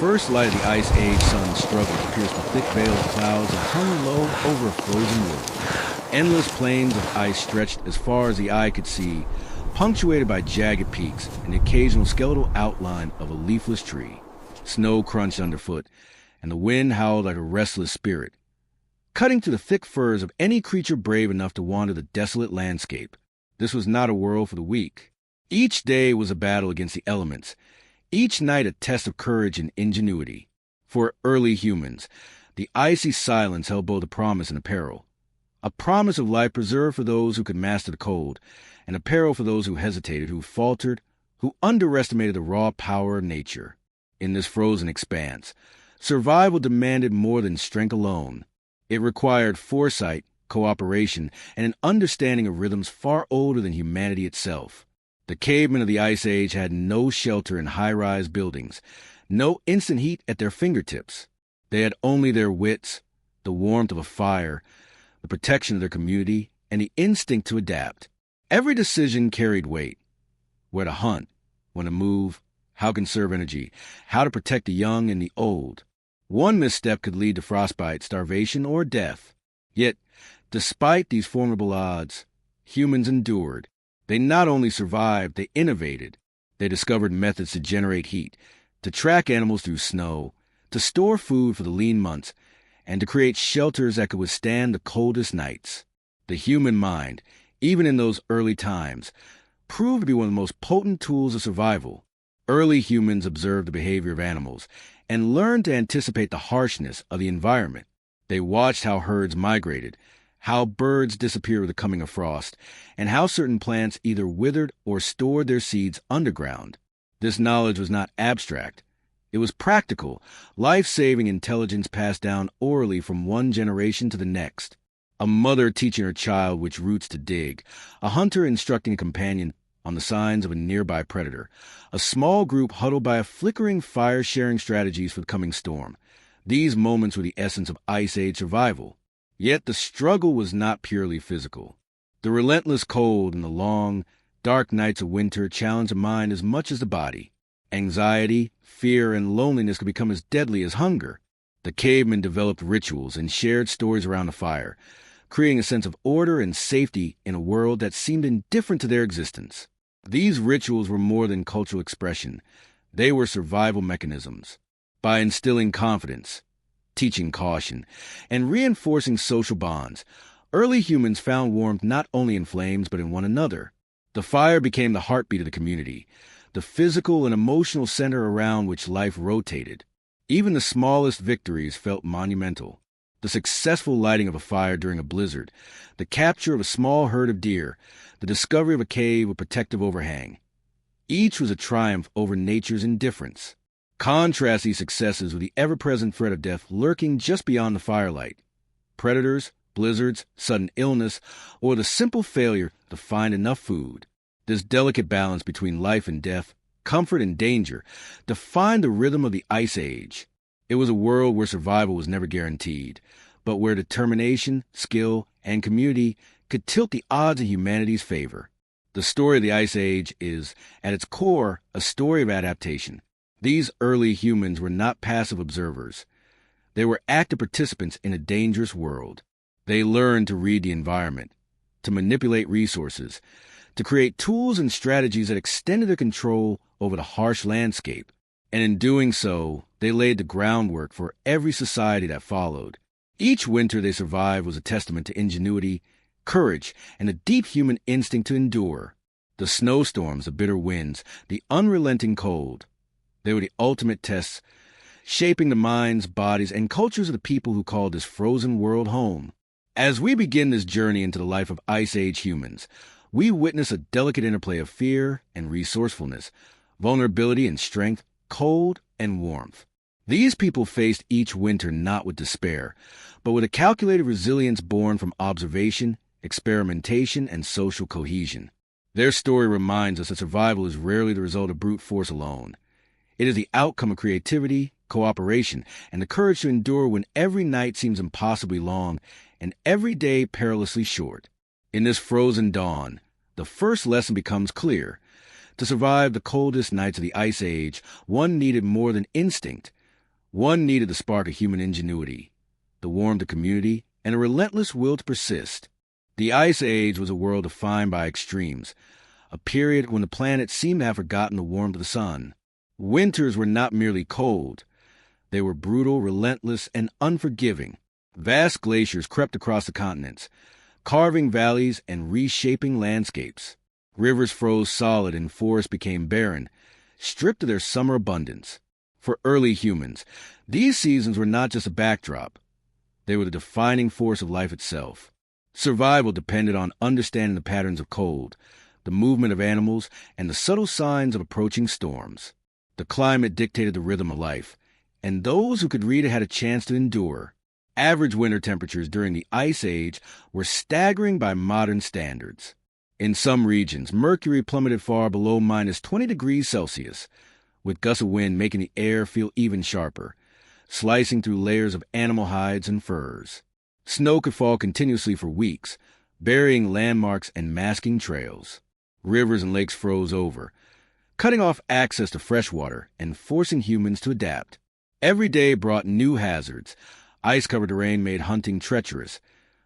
first light of the Ice Age sun struggled to pierce the thick veil of clouds that hung low over a frozen world. Endless plains of ice stretched as far as the eye could see, punctuated by jagged peaks and the occasional skeletal outline of a leafless tree. Snow crunched underfoot, and the wind howled like a restless spirit, cutting through the thick furs of any creature brave enough to wander the desolate landscape. This was not a world for the weak. Each day was a battle against the elements, each night a test of courage and ingenuity. For early humans, the icy silence held both a promise and a peril. A promise of life preserved for those who could master the cold, and a peril for those who hesitated, who faltered, who underestimated the raw power of nature. In this frozen expanse, survival demanded more than strength alone. It required foresight, cooperation, and an understanding of rhythms far older than humanity itself. The cavemen of the Ice Age had no shelter in high-rise buildings, no instant heat at their fingertips. They had only their wits, the warmth of a fire, the protection of their community, and the instinct to adapt. Every decision carried weight. Where to hunt, when to move, how to conserve energy, how to protect the young and the old. One misstep could lead to frostbite, starvation, or death. Yet, despite these formidable odds, humans endured. They not only survived, they innovated. They discovered methods to generate heat, to track animals through snow, to store food for the lean months, and to create shelters that could withstand the coldest nights. The human mind, even in those early times, proved to be one of the most potent tools of survival. Early humans observed the behavior of animals and learned to anticipate the harshness of the environment. They watched how herds migrated, how birds disappeared with the coming of frost, and how certain plants either withered or stored their seeds underground. This knowledge was not abstract. It was practical, life-saving intelligence passed down orally from one generation to the next. A mother teaching her child which roots to dig, a hunter instructing a companion on the signs of a nearby predator, a small group huddled by a flickering fire sharing strategies for the coming storm. These moments were the essence of Ice Age survival. Yet the struggle was not purely physical. The relentless cold and the long, dark nights of winter challenged the mind as much as the body. Anxiety, fear, and loneliness could become as deadly as hunger. The cavemen developed rituals and shared stories around the fire, creating a sense of order and safety in a world that seemed indifferent to their existence. These rituals were more than cultural expression. They were survival mechanisms. By instilling confidence, teaching caution, and reinforcing social bonds, early humans found warmth not only in flames but in one another. The fire became the heartbeat of the community, the physical and emotional center around which life rotated. Even the smallest victories felt monumental. The successful lighting of a fire during a blizzard, the capture of a small herd of deer, the discovery of a cave with protective overhang. Each was a triumph over nature's indifference. Contrast these successes with the ever-present threat of death lurking just beyond the firelight. Predators, blizzards, sudden illness, or the simple failure to find enough food. This delicate balance between life and death, comfort and danger, defined the rhythm of the Ice Age. It was a world where survival was never guaranteed, but where determination, skill, and community could tilt the odds in humanity's favor. The story of the Ice Age is, at its core, a story of adaptation. These early humans were not passive observers. They were active participants in a dangerous world. They learned to read the environment, to manipulate resources, to create tools and strategies that extended their control over the harsh landscape. And in doing so, they laid the groundwork for every society that followed. Each winter they survived was a testament to ingenuity, courage, and a deep human instinct to endure. The snowstorms, the bitter winds, the unrelenting cold. They were the ultimate tests, shaping the minds, bodies, and cultures of the people who called this frozen world home. As we begin this journey into the life of Ice Age humans, we witness a delicate interplay of fear and resourcefulness, vulnerability and strength, cold and warmth. These people faced each winter not with despair, but with a calculated resilience born from observation, experimentation, and social cohesion. Their story reminds us that survival is rarely the result of brute force alone. It is the outcome of creativity, cooperation, and the courage to endure when every night seems impossibly long and every day perilously short. In this frozen dawn, the first lesson becomes clear. To survive the coldest nights of the Ice Age, one needed more than instinct. One needed the spark of human ingenuity, the warmth of community, and a relentless will to persist. The Ice Age was a world defined by extremes, a period when the planet seemed to have forgotten the warmth of the sun. Winters were not merely cold. They were brutal, relentless, and unforgiving. Vast glaciers crept across the continents, carving valleys and reshaping landscapes. Rivers froze solid and forests became barren, stripped of their summer abundance. For early humans, these seasons were not just a backdrop. They were the defining force of life itself. Survival depended on understanding the patterns of cold, the movement of animals, and the subtle signs of approaching storms. The climate dictated the rhythm of life, and those who could read it had a chance to endure. Average winter temperatures during the Ice Age were staggering by modern standards. In some regions, mercury plummeted far below minus 20 degrees Celsius, with gusts of wind making the air feel even sharper, slicing through layers of animal hides and furs. Snow could fall continuously for weeks, burying landmarks and masking trails. Rivers and lakes froze over, cutting off access to fresh water and forcing humans to adapt. Every day brought new hazards. Ice-covered terrain made hunting treacherous.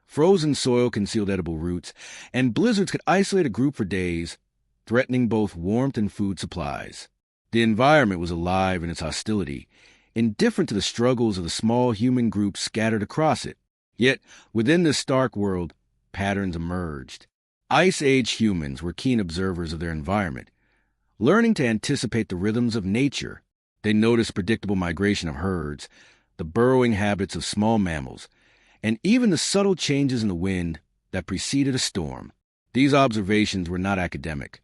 Frozen soil concealed edible roots, and blizzards could isolate a group for days, threatening both warmth and food supplies. The environment was alive in its hostility, indifferent to the struggles of the small human groups scattered across it. Yet, within this stark world, patterns emerged. Ice Age humans were keen observers of their environment, learning to anticipate the rhythms of nature. They noticed predictable migration of herds, the burrowing habits of small mammals, and even the subtle changes in the wind that preceded a storm. These observations were not academic.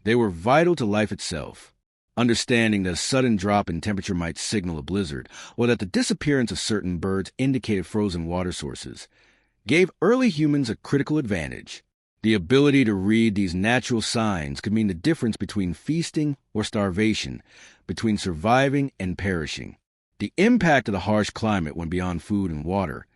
They were vital to life itself. Understanding that a sudden drop in temperature might signal a blizzard, or that the disappearance of certain birds indicated frozen water sources, gave early humans a critical advantage. The ability to read these natural signs could mean the difference between feasting or starvation, between surviving and perishing. The impact of the harsh climate went beyond food and water.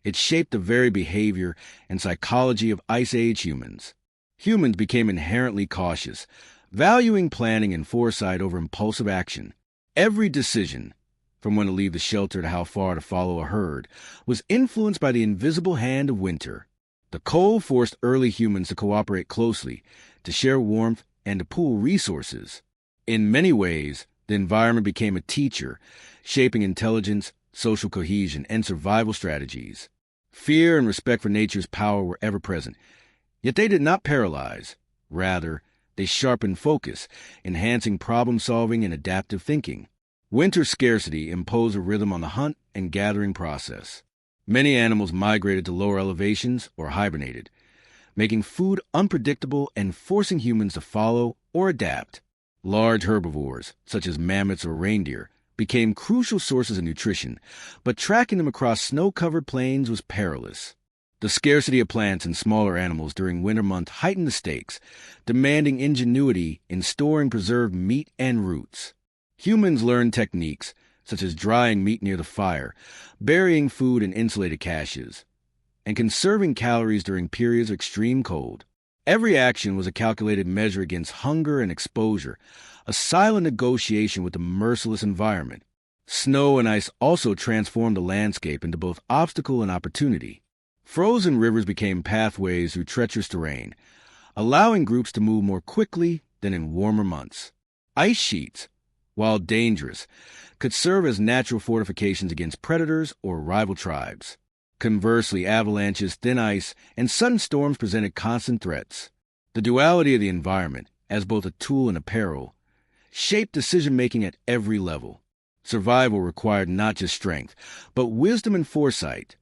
It shaped the very behavior and psychology of Ice Age humans. Humans became inherently cautious, valuing planning and foresight over impulsive action. Every decision, from when to leave the shelter to how far to follow a herd, was influenced by the invisible hand of winter. The cold forced early humans to cooperate closely, to share warmth, and to pool resources. In many ways, the environment became a teacher, shaping intelligence, social cohesion, and survival strategies. Fear and respect for nature's power were ever present, yet they did not paralyze. Rather, they sharpened focus, enhancing problem-solving and adaptive thinking. Winter scarcity imposed a rhythm on the hunt and gathering process. Many animals migrated to lower elevations or hibernated, making food unpredictable and forcing humans to follow or adapt. Large herbivores, such as mammoths or reindeer, became crucial sources of nutrition, but tracking them across snow-covered plains was perilous. The scarcity of plants and smaller animals during winter months heightened the stakes, demanding ingenuity in storing preserved meat and roots. Humans learned techniques, such as drying meat near the fire, burying food in insulated caches, and conserving calories during periods of extreme cold. Every action was a calculated measure against hunger and exposure, a silent negotiation with the merciless environment. Snow and ice also transformed the landscape into both obstacle and opportunity. Frozen rivers became pathways through treacherous terrain, allowing groups to move more quickly than in warmer months. Ice sheets, while dangerous, could serve as natural fortifications against predators or rival tribes. Conversely, avalanches, thin ice, and sudden storms presented constant threats. The duality of the environment, as both a tool and a peril, shaped decision-making at every level. Survival required not just strength, but wisdom and foresight,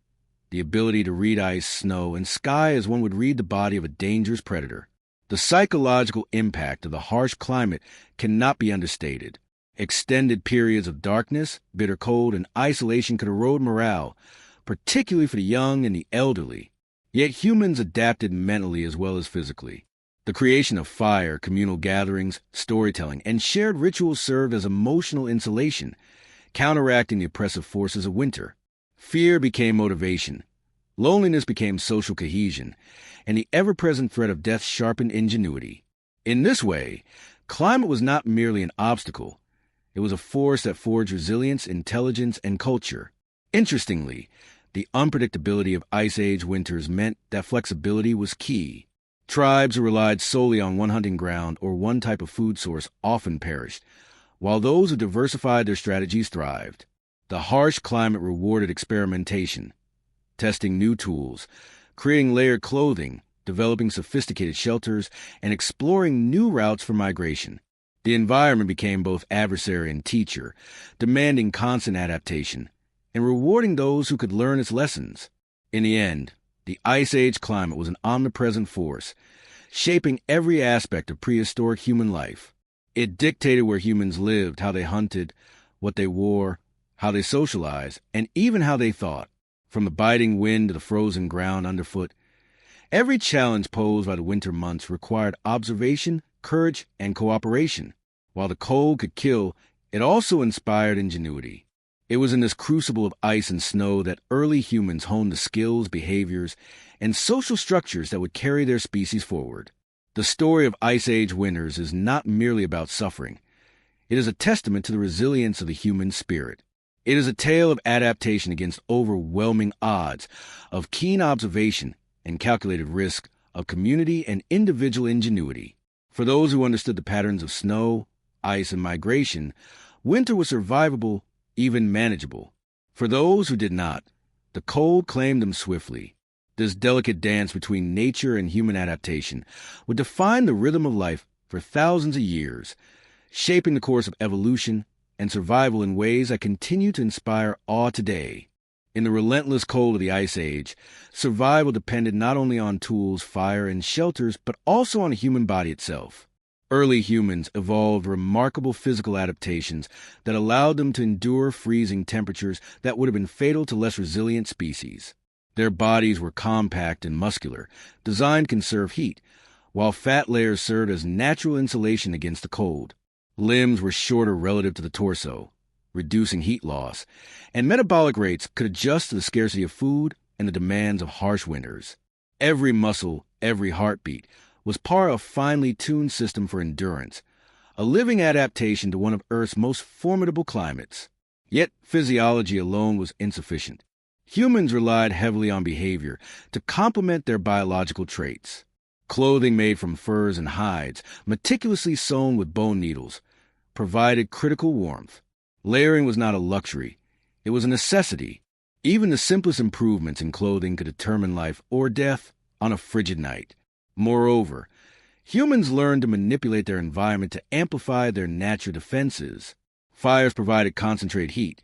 the ability to read ice, snow, and sky as one would read the body of a dangerous predator. The psychological impact of the harsh climate cannot be understated. Extended periods of darkness, bitter cold, and isolation could erode morale, particularly for the young and the elderly. Yet humans adapted mentally as well as physically. The creation of fire, communal gatherings, storytelling, and shared rituals served as emotional insulation, counteracting the oppressive forces of winter. Fear became motivation. Loneliness became social cohesion, and the ever-present threat of death sharpened ingenuity. In this way, climate was not merely an obstacle. It was a force that forged resilience, intelligence, and culture. Interestingly, the unpredictability of Ice Age winters meant that flexibility was key. Tribes who relied solely on one hunting ground or one type of food source often perished, while those who diversified their strategies thrived. The harsh climate rewarded experimentation, testing new tools, creating layered clothing, developing sophisticated shelters, and exploring new routes for migration. The environment became both adversary and teacher, demanding constant adaptation, and rewarding those who could learn its lessons. In the end, the Ice Age climate was an omnipresent force, shaping every aspect of prehistoric human life. It dictated where humans lived, how they hunted, what they wore, how they socialized, and even how they thought. From the biting wind to the frozen ground underfoot, every challenge posed by the winter months required observation, courage, and cooperation. While the cold could kill, it also inspired ingenuity. It was in this crucible of ice and snow that early humans honed the skills, behaviors, and social structures that would carry their species forward. The story of Ice Age winters is not merely about suffering. It is a testament to the resilience of the human spirit. It is a tale of adaptation against overwhelming odds, of keen observation and calculated risk, of community and individual ingenuity. For those who understood the patterns of snow, ice, and migration, winter was survivable, even manageable. For those who did not, the cold claimed them swiftly. This delicate dance between nature and human adaptation would define the rhythm of life for thousands of years, shaping the course of evolution and survival in ways that continue to inspire awe today. In the relentless cold of the Ice Age, survival depended not only on tools, fire, and shelters, but also on the human body itself. Early humans evolved remarkable physical adaptations that allowed them to endure freezing temperatures that would have been fatal to less resilient species. Their bodies were compact and muscular, designed to conserve heat, while fat layers served as natural insulation against the cold. Limbs were shorter relative to the torso, reducing heat loss, and metabolic rates could adjust to the scarcity of food and the demands of harsh winters. Every muscle, every heartbeat, was part of a finely tuned system for endurance, a living adaptation to one of Earth's most formidable climates. Yet physiology alone was insufficient. Humans relied heavily on behavior to complement their biological traits. Clothing made from furs and hides, meticulously sewn with bone needles, provided critical warmth. Layering was not a luxury. It was a necessity. Even the simplest improvements in clothing could determine life or death on a frigid night. Moreover, humans learned to manipulate their environment to amplify their natural defenses. Fires provided concentrated heat,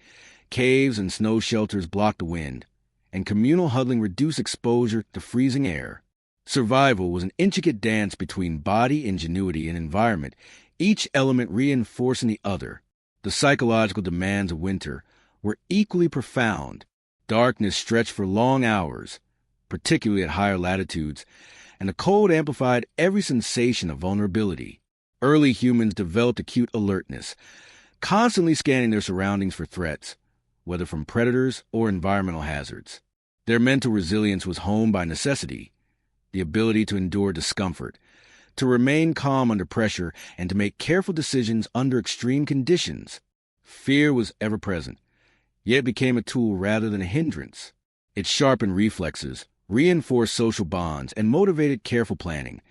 caves and snow shelters blocked the wind, and communal huddling reduced exposure to freezing air. Survival was an intricate dance between body, ingenuity, and environment, each element reinforcing the other. The psychological demands of winter were equally profound. Darkness stretched for long hours, particularly at higher latitudes, and the cold amplified every sensation of vulnerability. Early humans developed acute alertness, constantly scanning their surroundings for threats, whether from predators or environmental hazards. Their mental resilience was honed by necessity, the ability to endure discomfort, to remain calm under pressure, and to make careful decisions under extreme conditions. Fear was ever present, yet it became a tool rather than a hindrance. It sharpened reflexes, reinforced social bonds, and motivated careful planning,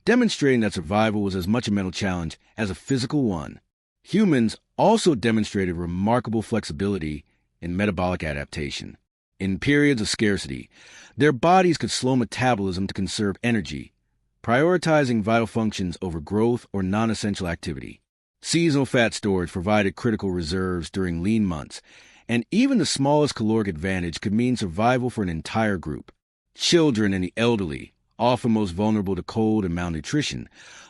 demonstrating that survival was as much a mental challenge as a physical one. Humans also demonstrated remarkable flexibility in metabolic adaptation. In periods of scarcity, their bodies could slow metabolism to conserve energy, prioritizing vital functions over growth or non-essential activity. Seasonal fat storage provided critical reserves during lean months, and even the smallest caloric advantage could mean survival for an entire group. Children and the elderly, often most vulnerable to cold and malnutrition,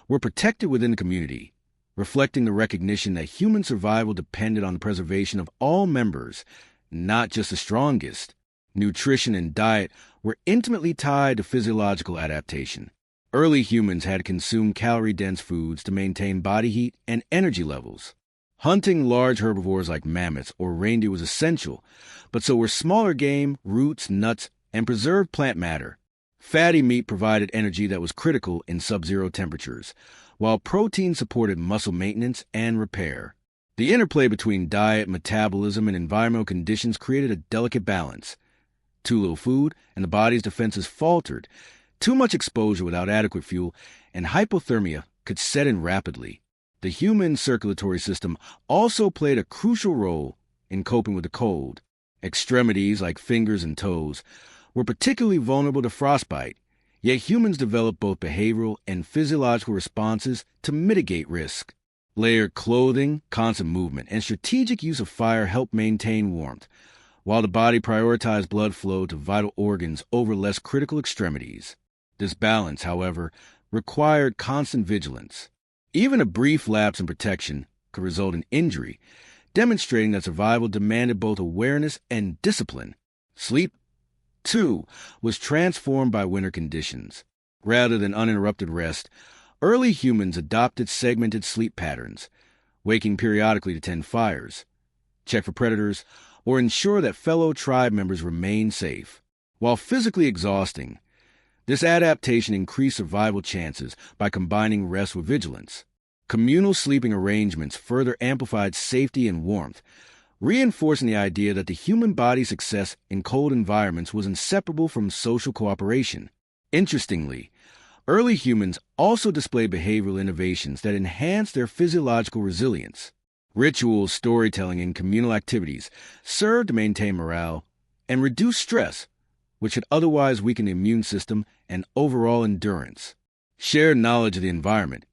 were protected within the community, reflecting the recognition that human survival depended on the preservation of all members, not just the strongest. Nutrition and diet were intimately tied to physiological adaptation. Early humans had to consume calorie-dense foods to maintain body heat and energy levels. Hunting large herbivores like mammoths or reindeer was essential, but so were smaller game, roots, nuts, and preserved plant matter. Fatty meat provided energy that was critical in sub-zero temperatures, while protein supported muscle maintenance and repair. The interplay between diet, metabolism, and environmental conditions created a delicate balance. Too little food, and the body's defenses faltered. Too much exposure without adequate fuel, and hypothermia could set in rapidly. The human circulatory system also played a crucial role in coping with the cold. Extremities, like fingers and toes, were particularly vulnerable to frostbite, yet humans developed both behavioral and physiological responses to mitigate risk. Layered clothing, constant movement, and strategic use of fire helped maintain warmth, while the body prioritized blood flow to vital organs over less critical extremities. This balance, however, required constant vigilance. Even a brief lapse in protection could result in injury, demonstrating that survival demanded both awareness and discipline. Sleep, too, was transformed by winter conditions. Rather than uninterrupted rest, early humans adopted segmented sleep patterns, waking periodically to tend fires, check for predators, or ensure that fellow tribe members remained safe. While physically exhausting, this adaptation increased survival chances by combining rest with vigilance. Communal sleeping arrangements further amplified safety and warmth, reinforcing the idea that the human body's success in cold environments was inseparable from social cooperation. Interestingly, early humans also displayed behavioral innovations that enhanced their physiological resilience. Rituals, storytelling, and communal activities served to maintain morale and reduce stress, which had otherwise weakened the immune system and overall endurance. Shared knowledge of the environment,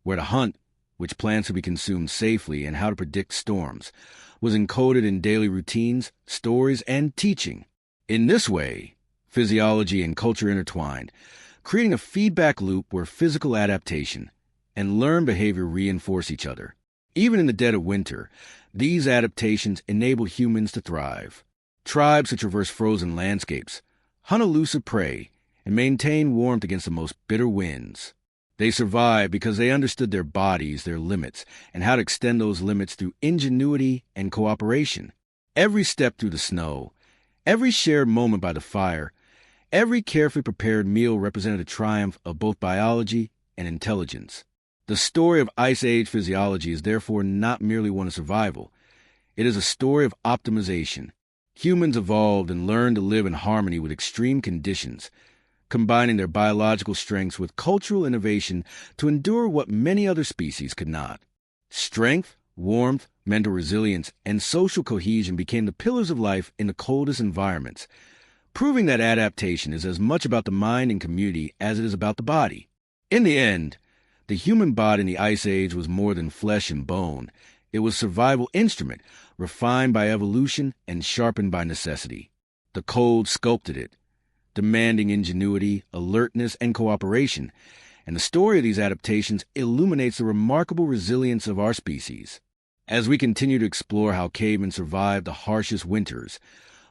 where to hunt, which plants would be consumed safely, and how to predict storms, was encoded in daily routines, stories, and teaching. In this way, physiology and culture intertwined, creating a feedback loop where physical adaptation and learned behavior reinforce each other. Even in the dead of winter, these adaptations enabled humans to thrive. Tribes that traverse frozen landscapes, hunt elusive prey, and maintain warmth against the most bitter winds. They survived because they understood their bodies, their limits, and how to extend those limits through ingenuity and cooperation. Every step through the snow, every shared moment by the fire, every carefully prepared meal represented a triumph of both biology and intelligence. The story of Ice Age physiology is therefore not merely one of survival. It is a story of optimization. Humans evolved and learned to live in harmony with extreme conditions, combining their biological strengths with cultural innovation to endure what many other species could not. Strength, warmth, mental resilience, and social cohesion became the pillars of life in the coldest environments, proving that adaptation is as much about the mind and community as it is about the body. In the end, the human body in the Ice Age was more than flesh and bone. It was a survival instrument, refined by evolution and sharpened by necessity. The cold sculpted it, demanding ingenuity, alertness, and cooperation, and the story of these adaptations illuminates the remarkable resilience of our species. As we continue to explore how cavemen survived the harshest winters,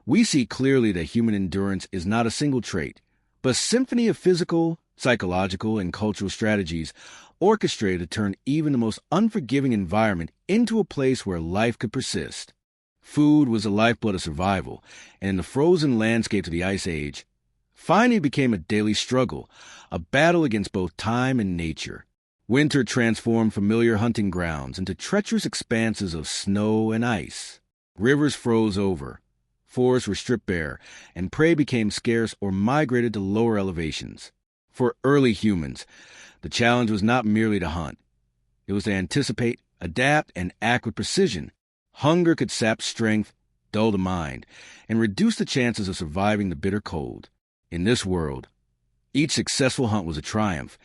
we see clearly that human endurance is not a single trait, but a symphony of physical, psychological, and cultural strategies orchestrated to turn even the most unforgiving environment into a place where life could persist. Food was the lifeblood of survival, and in the frozen landscapes of the Ice Age, finding became a daily struggle, a battle against both time and nature. Winter transformed familiar hunting grounds into treacherous expanses of snow and ice. Rivers froze over, forests were stripped bare, and prey became scarce or migrated to lower elevations. For early humans, the challenge was not merely to hunt. It was to anticipate, adapt, and act with precision. Hunger could sap strength, dull the mind, and reduce the chances of surviving the bitter cold. In this world, each successful hunt was a triumph,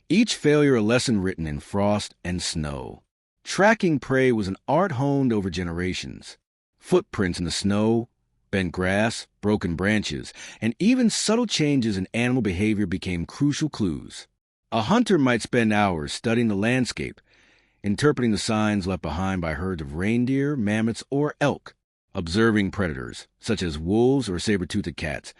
each failure a lesson written in frost and snow. Tracking prey was an art honed over generations. Footprints in the snow, bent grass, broken branches, and even subtle changes in animal behavior became crucial clues. A hunter might spend hours studying the landscape, interpreting the signs left behind by herds of reindeer, mammoths, or elk. Observing predators, such as wolves or saber-toothed cats,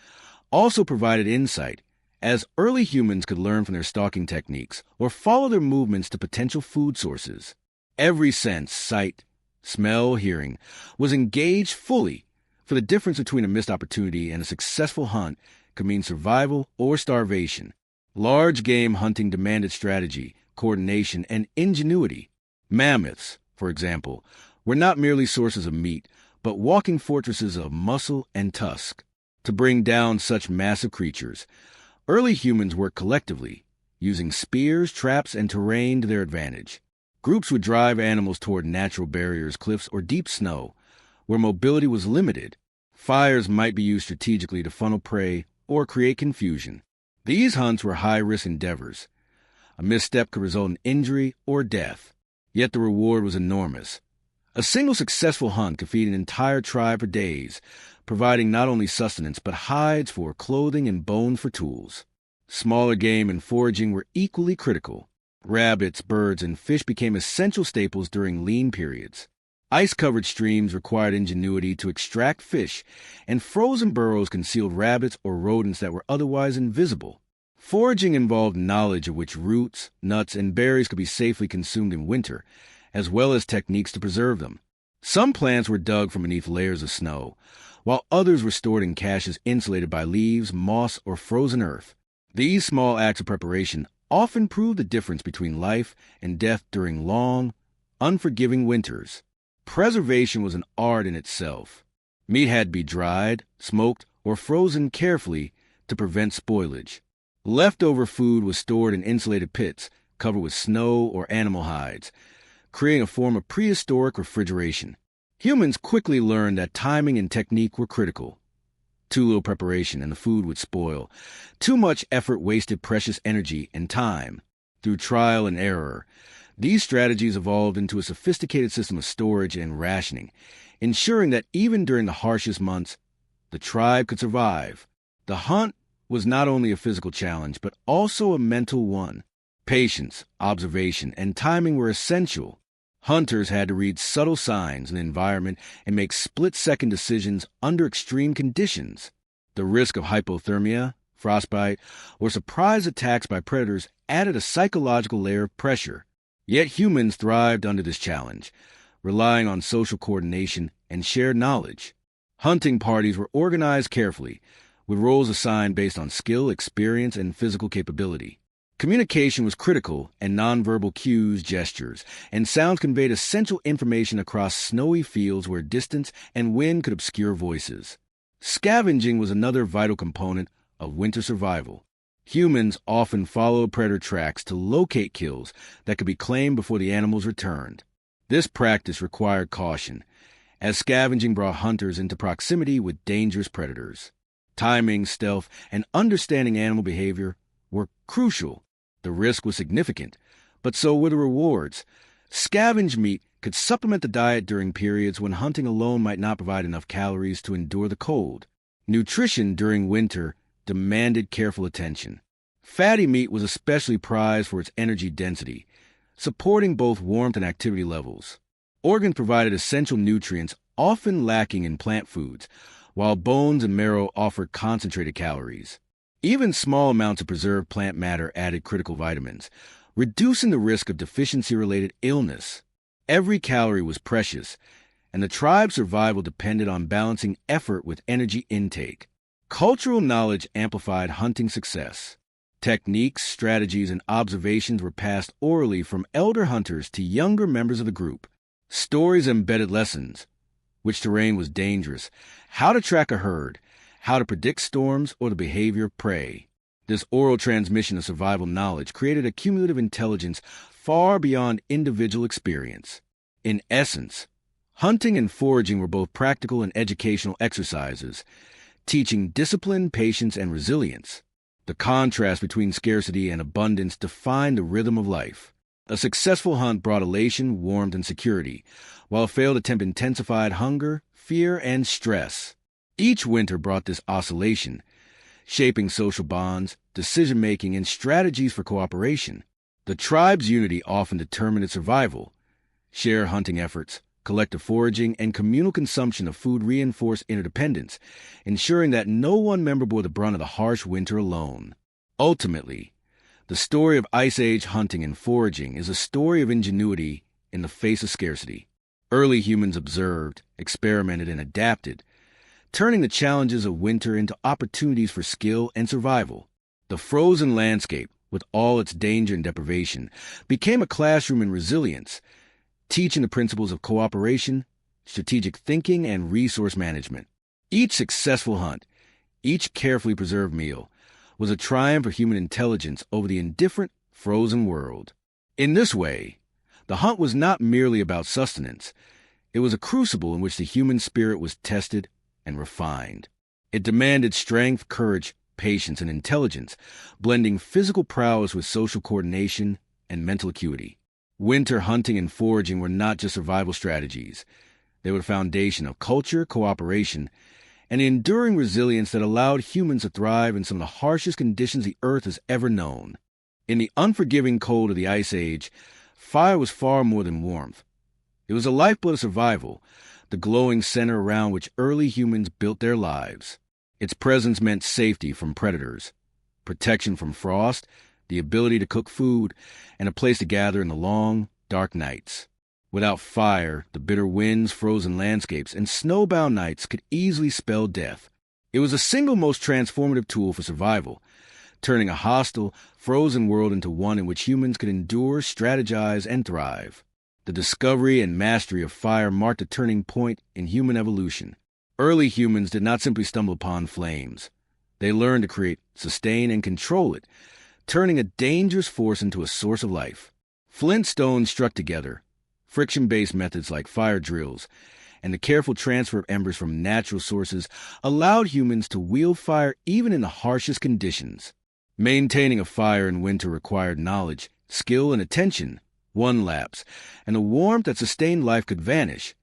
also provided insight, as early humans could learn from their stalking techniques or follow their movements to potential food sources. Every sense, sight, smell, hearing, was engaged fully, for the difference between a missed opportunity and a successful hunt could mean survival or starvation. Large game hunting demanded strategy, coordination, and ingenuity. Mammoths, for example, were not merely sources of meat, but walking fortresses of muscle and tusk. To bring down such massive creatures, early humans worked collectively, using spears, traps, and terrain to their advantage. Groups would drive animals toward natural barriers, cliffs, or deep snow, where mobility was limited. Fires might be used strategically to funnel prey or create confusion. These hunts were high-risk endeavors. A misstep could result in injury or death, yet the reward was enormous. A single successful hunt could feed an entire tribe for days, providing not only sustenance but hides for clothing and bones for tools. Smaller game and foraging were equally critical. Rabbits, birds, and fish became essential staples during lean periods. Ice-covered streams required ingenuity to extract fish, and frozen burrows concealed rabbits or rodents that were otherwise invisible. Foraging involved knowledge of which roots, nuts, and berries could be safely consumed in winter, as well as techniques to preserve them. Some plants were dug from beneath layers of snow, while others were stored in caches insulated by leaves, moss, or frozen earth. These small acts of preparation often proved the difference between life and death during long, unforgiving winters. Preservation was an art in itself. Meat had to be dried, smoked, or frozen carefully to prevent spoilage. Leftover food was stored in insulated pits covered with snow or animal hides, creating a form of prehistoric refrigeration. Humans quickly learned that timing and technique were critical. Too little preparation and the food would spoil. Too much effort wasted precious energy and time. Through trial and error, these strategies evolved into a sophisticated system of storage and rationing, ensuring that even during the harshest months, the tribe could survive. The hunt was not only a physical challenge, but also a mental one. Patience, observation, and timing were essential. Hunters had to read subtle signs in the environment and make split-second decisions under extreme conditions. The risk of hypothermia, frostbite, or surprise attacks by predators added a psychological layer of pressure. Yet humans thrived under this challenge, relying on social coordination and shared knowledge. Hunting parties were organized carefully, with roles assigned based on skill, experience, and physical capability. Communication was critical, and nonverbal cues, gestures, and sounds conveyed essential information across snowy fields where distance and wind could obscure voices. Scavenging was another vital component of winter survival. Humans often followed predator tracks to locate kills that could be claimed before the animals returned. This practice required caution, as scavenging brought hunters into proximity with dangerous predators. Timing, stealth, and understanding animal behavior were crucial. The risk was significant, but so were the rewards. Scavenged meat could supplement the diet during periods when hunting alone might not provide enough calories to endure the cold. Nutrition during winter demanded careful attention. Fatty meat was especially prized for its energy density, supporting both warmth and activity levels. Organs provided essential nutrients often lacking in plant foods, while bones and marrow offered concentrated calories. Even small amounts of preserved plant matter added critical vitamins, reducing the risk of deficiency-related illness. Every calorie was precious, and the tribe's survival depended on balancing effort with energy intake. Cultural knowledge amplified hunting success. Techniques, strategies, and observations were passed orally from elder hunters to younger members of the group. Stories embedded lessons: which terrain was dangerous, how to track a herd, how to predict storms or the behavior of prey. This oral transmission of survival knowledge created a cumulative intelligence far beyond individual experience. In essence, hunting and foraging were both practical and educational exercises, teaching discipline, patience, and resilience. The contrast between scarcity and abundance defined the rhythm of life. A successful hunt brought elation, warmth, and security, while a failed attempt intensified hunger, fear, and stress. Each winter brought this oscillation, shaping social bonds, decision-making, and strategies for cooperation. The tribe's unity often determined its survival. Shared hunting efforts, collective foraging, and communal consumption of food reinforced interdependence, ensuring that no one member bore the brunt of the harsh winter alone. Ultimately, the story of Ice Age hunting and foraging is a story of ingenuity in the face of scarcity. Early humans observed, experimented, and adapted, turning the challenges of winter into opportunities for skill and survival. The frozen landscape, with all its danger and deprivation, became a classroom in resilience, teaching the principles of cooperation, strategic thinking, and resource management. Each successful hunt, each carefully preserved meal, was a triumph of human intelligence over the indifferent, frozen world. In this way, the hunt was not merely about sustenance. It was a crucible in which the human spirit was tested and refined. It demanded strength, courage, patience, and intelligence, blending physical prowess with social coordination and mental acuity. Winter hunting and foraging were not just survival strategies. They were the foundation of culture, cooperation, and the enduring resilience that allowed humans to thrive in some of the harshest conditions the Earth has ever known. In the unforgiving cold of the Ice Age, fire was far more than warmth. It was the lifeblood of survival, the glowing center around which early humans built their lives. Its presence meant safety from predators, protection from frost, the ability to cook food, and a place to gather in the long, dark nights. Without fire, the bitter winds, frozen landscapes, and snowbound nights could easily spell death. It was the single most transformative tool for survival, turning a hostile, frozen world into one in which humans could endure, strategize, and thrive. The discovery and mastery of fire marked a turning point in human evolution. Early humans did not simply stumble upon flames. They learned to create, sustain, and control it, turning a dangerous force into a source of life. Flint stones struck together, friction-based methods like fire drills, and the careful transfer of embers from natural sources allowed humans to wield fire even in the harshest conditions. Maintaining a fire in winter required knowledge, skill, and attention. One lapse, and the warmth that sustained life could vanish,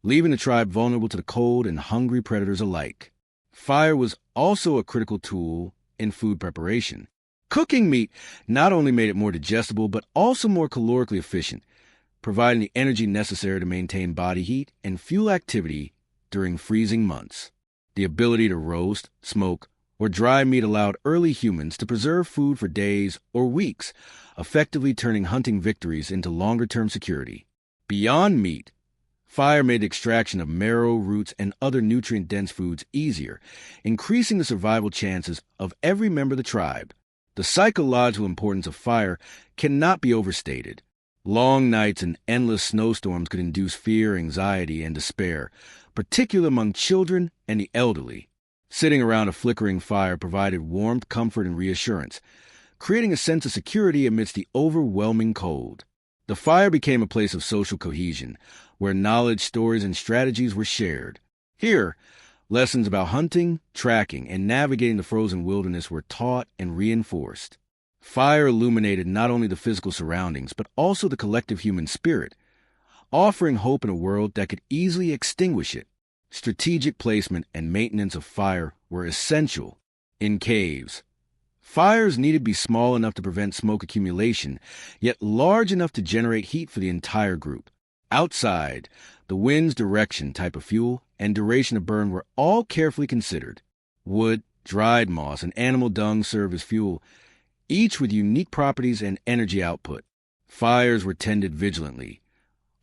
leaving the tribe vulnerable to the cold and hungry predators alike. Fire was also a critical tool in food preparation. Cooking meat not only made it more digestible, but also more calorically efficient, providing the energy necessary to maintain body heat and fuel activity during freezing months. The ability to roast, smoke, or dry meat allowed early humans to preserve food for days or weeks, effectively turning hunting victories into longer-term security. Beyond meat, fire made the extraction of marrow, roots, and other nutrient-dense foods easier, increasing the survival chances of every member of the tribe. The psychological importance of fire cannot be overstated. Long nights and endless snowstorms could induce fear, anxiety, and despair, particularly among children and the elderly. Sitting around a flickering fire provided warmth, comfort, and reassurance, creating a sense of security amidst the overwhelming cold. The fire became a place of social cohesion, where knowledge, stories, and strategies were shared. Here, lessons about hunting, tracking, and navigating the frozen wilderness were taught and reinforced. Fire illuminated not only the physical surroundings, but also the collective human spirit, offering hope in a world that could easily extinguish it. Strategic placement and maintenance of fire were essential. In caves, fires needed to be small enough to prevent smoke accumulation, yet large enough to generate heat for the entire group. Outside, the wind's direction, type of fuel, and duration of burn were all carefully considered. Wood, dried moss, and animal dung served as fuel, each with unique properties and energy output. Fires were tended vigilantly,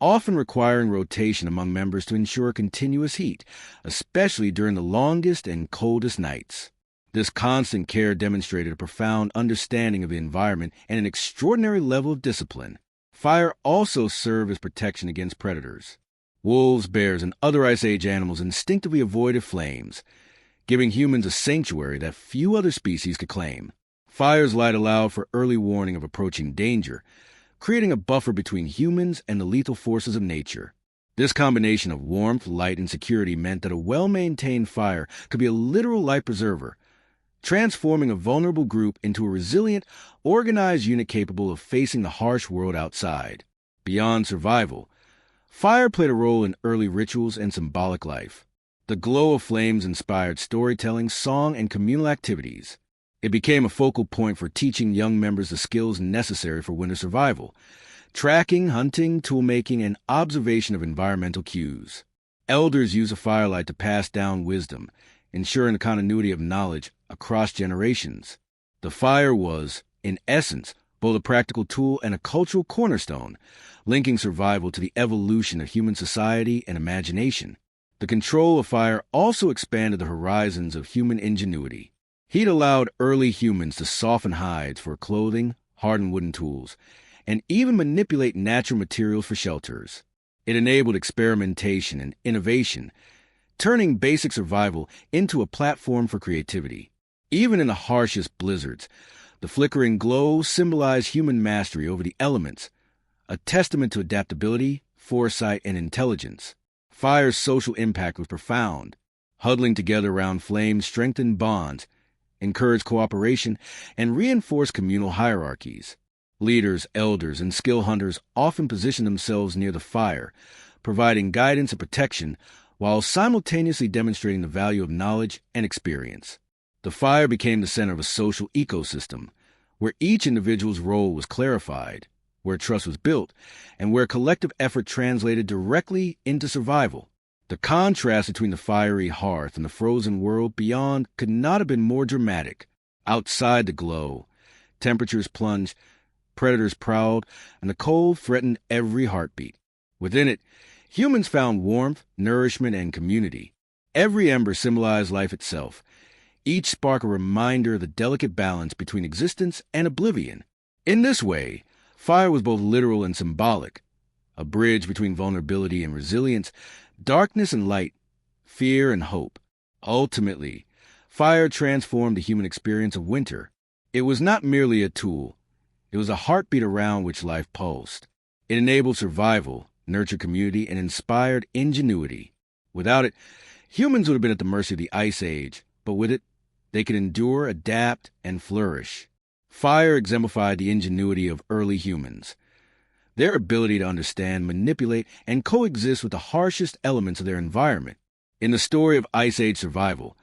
often requiring rotation among members to ensure continuous heat, especially during the longest and coldest nights. This constant care demonstrated a profound understanding of the environment and an extraordinary level of discipline. Fire also served as protection against predators. Wolves, bears, and other Ice Age animals instinctively avoided flames, giving humans a sanctuary that few other species could claim. Fire's light allowed for early warning of approaching danger, creating a buffer between humans and the lethal forces of nature. This combination of warmth, light, and security meant that a well-maintained fire could be a literal life preserver, transforming a vulnerable group into a resilient, organized unit capable of facing the harsh world outside. Beyond survival, fire played a role in early rituals and symbolic life. The glow of flames inspired storytelling, song, and communal activities. It became a focal point for teaching young members the skills necessary for winter survival: tracking, hunting, tool-making, and observation of environmental cues. Elders used a firelight to pass down wisdom, ensuring the continuity of knowledge across generations. The fire was, in essence, both a practical tool and a cultural cornerstone, linking survival to the evolution of human society and imagination. The control of fire also expanded the horizons of human ingenuity. Heat allowed early humans to soften hides for clothing, harden wooden tools, and even manipulate natural materials for shelters. It enabled experimentation and innovation, turning basic survival into a platform for creativity. Even in the harshest blizzards, the flickering glow symbolized human mastery over the elements, a testament to adaptability, foresight, and intelligence. Fire's social impact was profound. Huddling together around flames strengthened bonds, encouraged cooperation, and reinforced communal hierarchies. Leaders, elders, and skill hunters often positioned themselves near the fire, providing guidance and protection while simultaneously demonstrating the value of knowledge and experience. The fire became the center of a social ecosystem, where each individual's role was clarified, where trust was built, and where collective effort translated directly into survival. The contrast between the fiery hearth and the frozen world beyond could not have been more dramatic. Outside the glow, temperatures plunged, predators prowled, and the cold threatened every heartbeat. Within it, humans found warmth, nourishment, and community. Every ember symbolized life itself, each spark a reminder of the delicate balance between existence and oblivion. In this way, fire was both literal and symbolic, a bridge between vulnerability and resilience, darkness and light, fear and hope. Ultimately, fire transformed the human experience of winter. It was not merely a tool. It was a heartbeat around which life pulsed. It enabled survival, nurtured community, and inspired ingenuity. Without it, humans would have been at the mercy of the Ice Age, but with it, they could endure, adapt, and flourish. Fire exemplified the ingenuity of early humans. Their ability to understand, manipulate, and coexist with the harshest elements of their environment. In the story of Ice Age survival,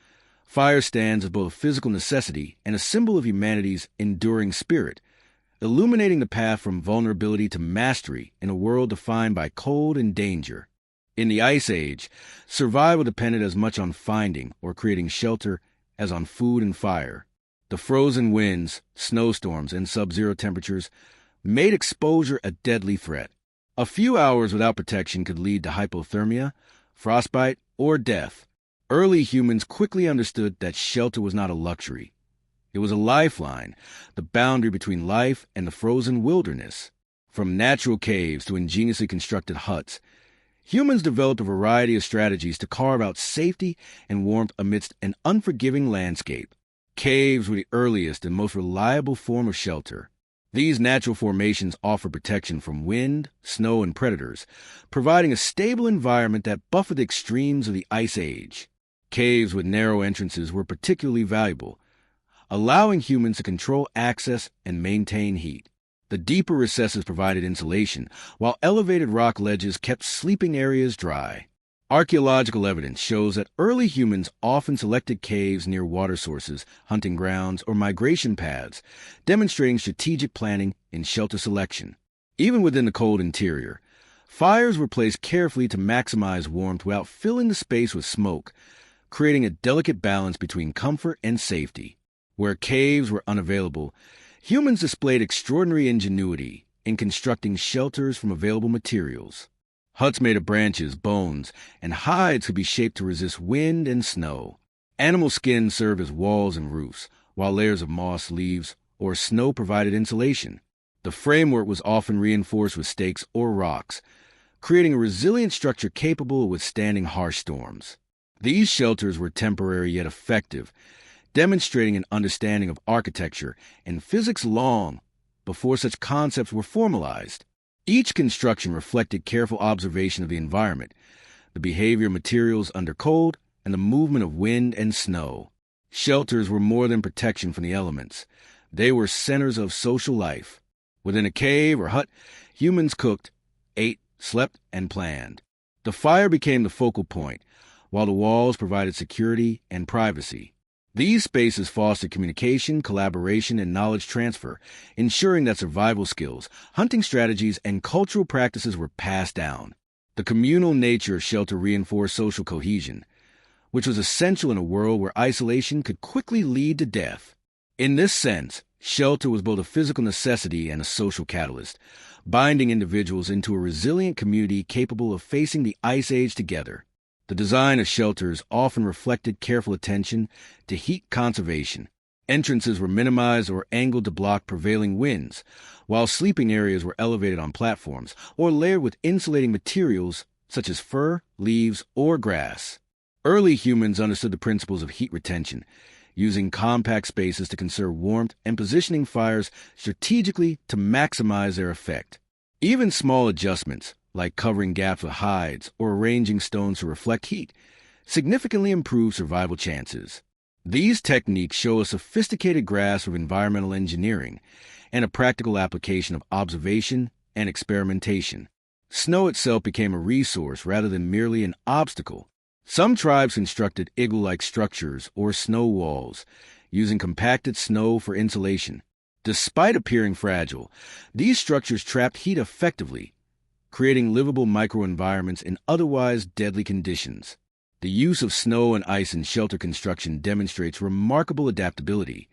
fire stands as both a physical necessity and a symbol of humanity's enduring spirit, illuminating the path from vulnerability to mastery in a world defined by cold and danger. In the Ice Age, survival depended as much on finding or creating shelter as on food and fire. The frozen winds, snowstorms, and sub-zero temperatures made exposure a deadly threat. A few hours without protection could lead to hypothermia, frostbite, or death. Early humans quickly understood that shelter was not a luxury. It was a lifeline, the boundary between life and the frozen wilderness. From natural caves to ingeniously constructed huts, humans developed a variety of strategies to carve out safety and warmth amidst an unforgiving landscape. Caves were the earliest and most reliable form of shelter. These natural formations offer protection from wind, snow, and predators, providing a stable environment that buffered the extremes of the Ice Age. Caves with narrow entrances were particularly valuable, allowing humans to control access and maintain heat. The deeper recesses provided insulation, while elevated rock ledges kept sleeping areas dry. Archaeological evidence shows that early humans often selected caves near water sources, hunting grounds, or migration paths, demonstrating strategic planning in shelter selection. Even within the cold interior, fires were placed carefully to maximize warmth without filling the space with smoke, creating a delicate balance between comfort and safety. Where caves were unavailable, humans displayed extraordinary ingenuity in constructing shelters from available materials. Huts made of branches, bones, and hides could be shaped to resist wind and snow. Animal skins served as walls and roofs, while layers of moss, leaves, or snow provided insulation. The framework was often reinforced with stakes or rocks, creating a resilient structure capable of withstanding harsh storms. These shelters were temporary yet effective, demonstrating an understanding of architecture and physics long before such concepts were formalized. Each construction reflected careful observation of the environment, the behavior of materials under cold, and the movement of wind and snow. Shelters were more than protection from the elements. They were centers of social life. Within a cave or hut, humans cooked, ate, slept, and planned. The fire became the focal point, while the walls provided security and privacy. These spaces fostered communication, collaboration, and knowledge transfer, ensuring that survival skills, hunting strategies, and cultural practices were passed down. The communal nature of shelter reinforced social cohesion, which was essential in a world where isolation could quickly lead to death. In this sense, shelter was both a physical necessity and a social catalyst, binding individuals into a resilient community capable of facing the Ice Age together. The design of shelters often reflected careful attention to heat conservation. Entrances were minimized or angled to block prevailing winds, while sleeping areas were elevated on platforms or layered with insulating materials such as fur, leaves, or grass. Early humans understood the principles of heat retention, using compact spaces to conserve warmth and positioning fires strategically to maximize their effect. Even small adjustments, like covering gaps with hides or arranging stones to reflect heat, significantly improve survival chances. These techniques show a sophisticated grasp of environmental engineering and a practical application of observation and experimentation. Snow itself became a resource rather than merely an obstacle. Some tribes constructed igloo-like structures or snow walls, using compacted snow for insulation. Despite appearing fragile, these structures trapped heat effectively, creating livable microenvironments in otherwise deadly conditions. The use of snow and ice in shelter construction demonstrates remarkable adaptability,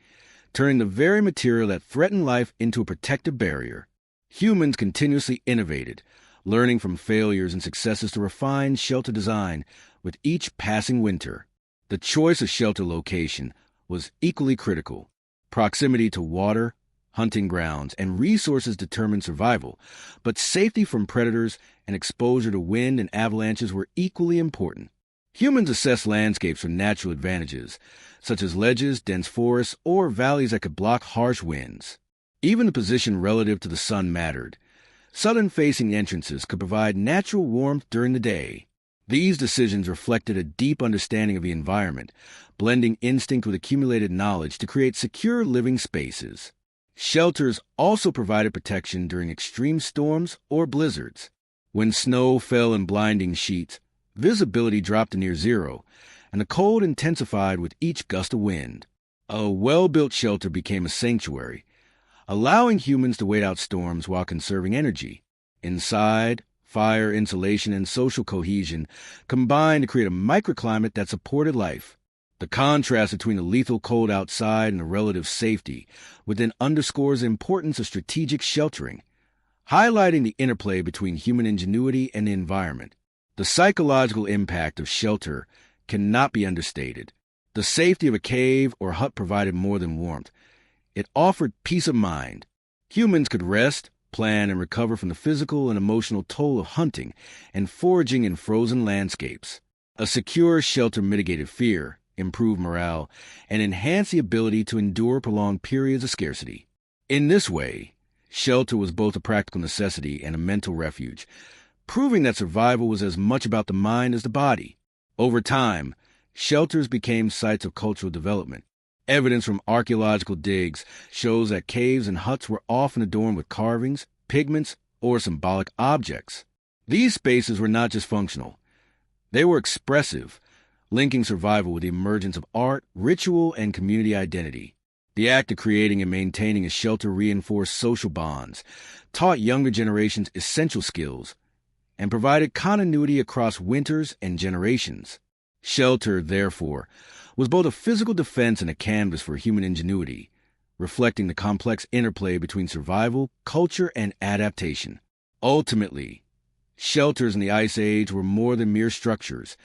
turning the very material that threatened life into a protective barrier. Humans continuously innovated, learning from failures and successes to refine shelter design with each passing winter. The choice of shelter location was equally critical. Proximity to water, hunting grounds, and resources determined survival, but safety from predators and exposure to wind and avalanches were equally important. Humans assessed landscapes for natural advantages, such as ledges, dense forests, or valleys that could block harsh winds. Even the position relative to the sun mattered. Southern-facing entrances could provide natural warmth during the day. These decisions reflected a deep understanding of the environment, blending instinct with accumulated knowledge to create secure living spaces. Shelters also provided protection during extreme storms or blizzards. When snow fell in blinding sheets, visibility dropped to near zero, and the cold intensified with each gust of wind. A well-built shelter became a sanctuary, allowing humans to wait out storms while conserving energy. Inside, fire, insulation, and social cohesion combined to create a microclimate that supported life. The contrast between the lethal cold outside and the relative safety within underscores the importance of strategic sheltering, highlighting the interplay between human ingenuity and the environment. The psychological impact of shelter cannot be understated. The safety of a cave or hut provided more than warmth. It offered peace of mind. Humans could rest, plan, and recover from the physical and emotional toll of hunting and foraging in frozen landscapes. A secure shelter mitigated fear, improved morale, and enhanced the ability to endure prolonged periods of scarcity. In this way, shelter was both a practical necessity and a mental refuge, proving that survival was as much about the mind as the body. Over time, shelters became sites of cultural development. Evidence from archaeological digs shows that caves and huts were often adorned with carvings, pigments, or symbolic objects. These spaces were not just functional. They were expressive, linking survival with the emergence of art, ritual, and community identity. The act of creating and maintaining a shelter reinforced social bonds, taught younger generations essential skills, and provided continuity across winters and generations. Shelter, therefore, was both a physical defense and a canvas for human ingenuity, reflecting the complex interplay between survival, culture, and adaptation. Ultimately, shelters in the Ice Age were more than mere structures.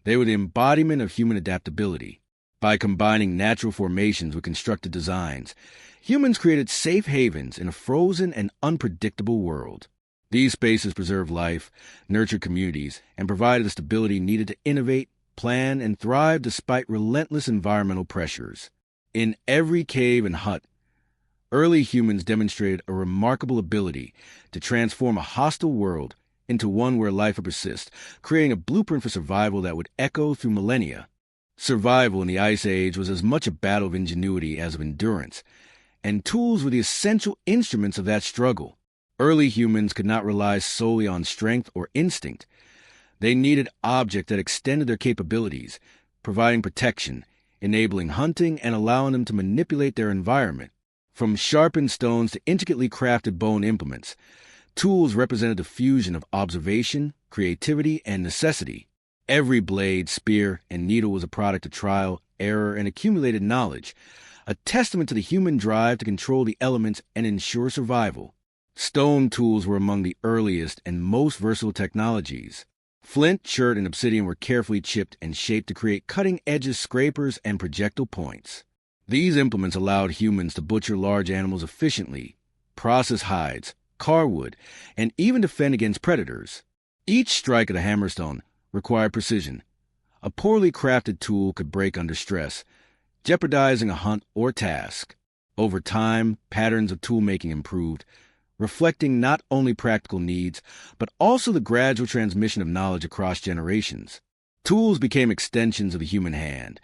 They were the embodiment of human adaptability. By combining natural formations with constructed designs, humans created safe havens in a frozen and unpredictable world. These spaces preserved life, nurtured communities, and provided the stability needed to innovate, plan, and thrive despite relentless environmental pressures. In every cave and hut, early humans demonstrated a remarkable ability to transform a hostile world into one where life would persist, creating a blueprint for survival that would echo through millennia. Survival in the Ice Age was as much a battle of ingenuity as of endurance, and tools were the essential instruments of that struggle. Early humans could not rely solely on strength or instinct. They needed objects that extended their capabilities, providing protection, enabling hunting, and allowing them to manipulate their environment. From sharpened stones to intricately crafted bone implements, tools represented the fusion of observation, creativity, and necessity. Every blade, spear, and needle was a product of trial, error, and accumulated knowledge, a testament to the human drive to control the elements and ensure survival. Stone tools were among the earliest and most versatile technologies. Flint, chert, and obsidian were carefully chipped and shaped to create cutting-edge scrapers and projectile points. These implements allowed humans to butcher large animals efficiently, process hides, carve wood, and even defend against predators. Each strike of the hammerstone required precision. A poorly crafted tool could break under stress, jeopardizing a hunt or task. Over time, patterns of tool-making improved, reflecting not only practical needs, but also the gradual transmission of knowledge across generations. Tools became extensions of the human hand,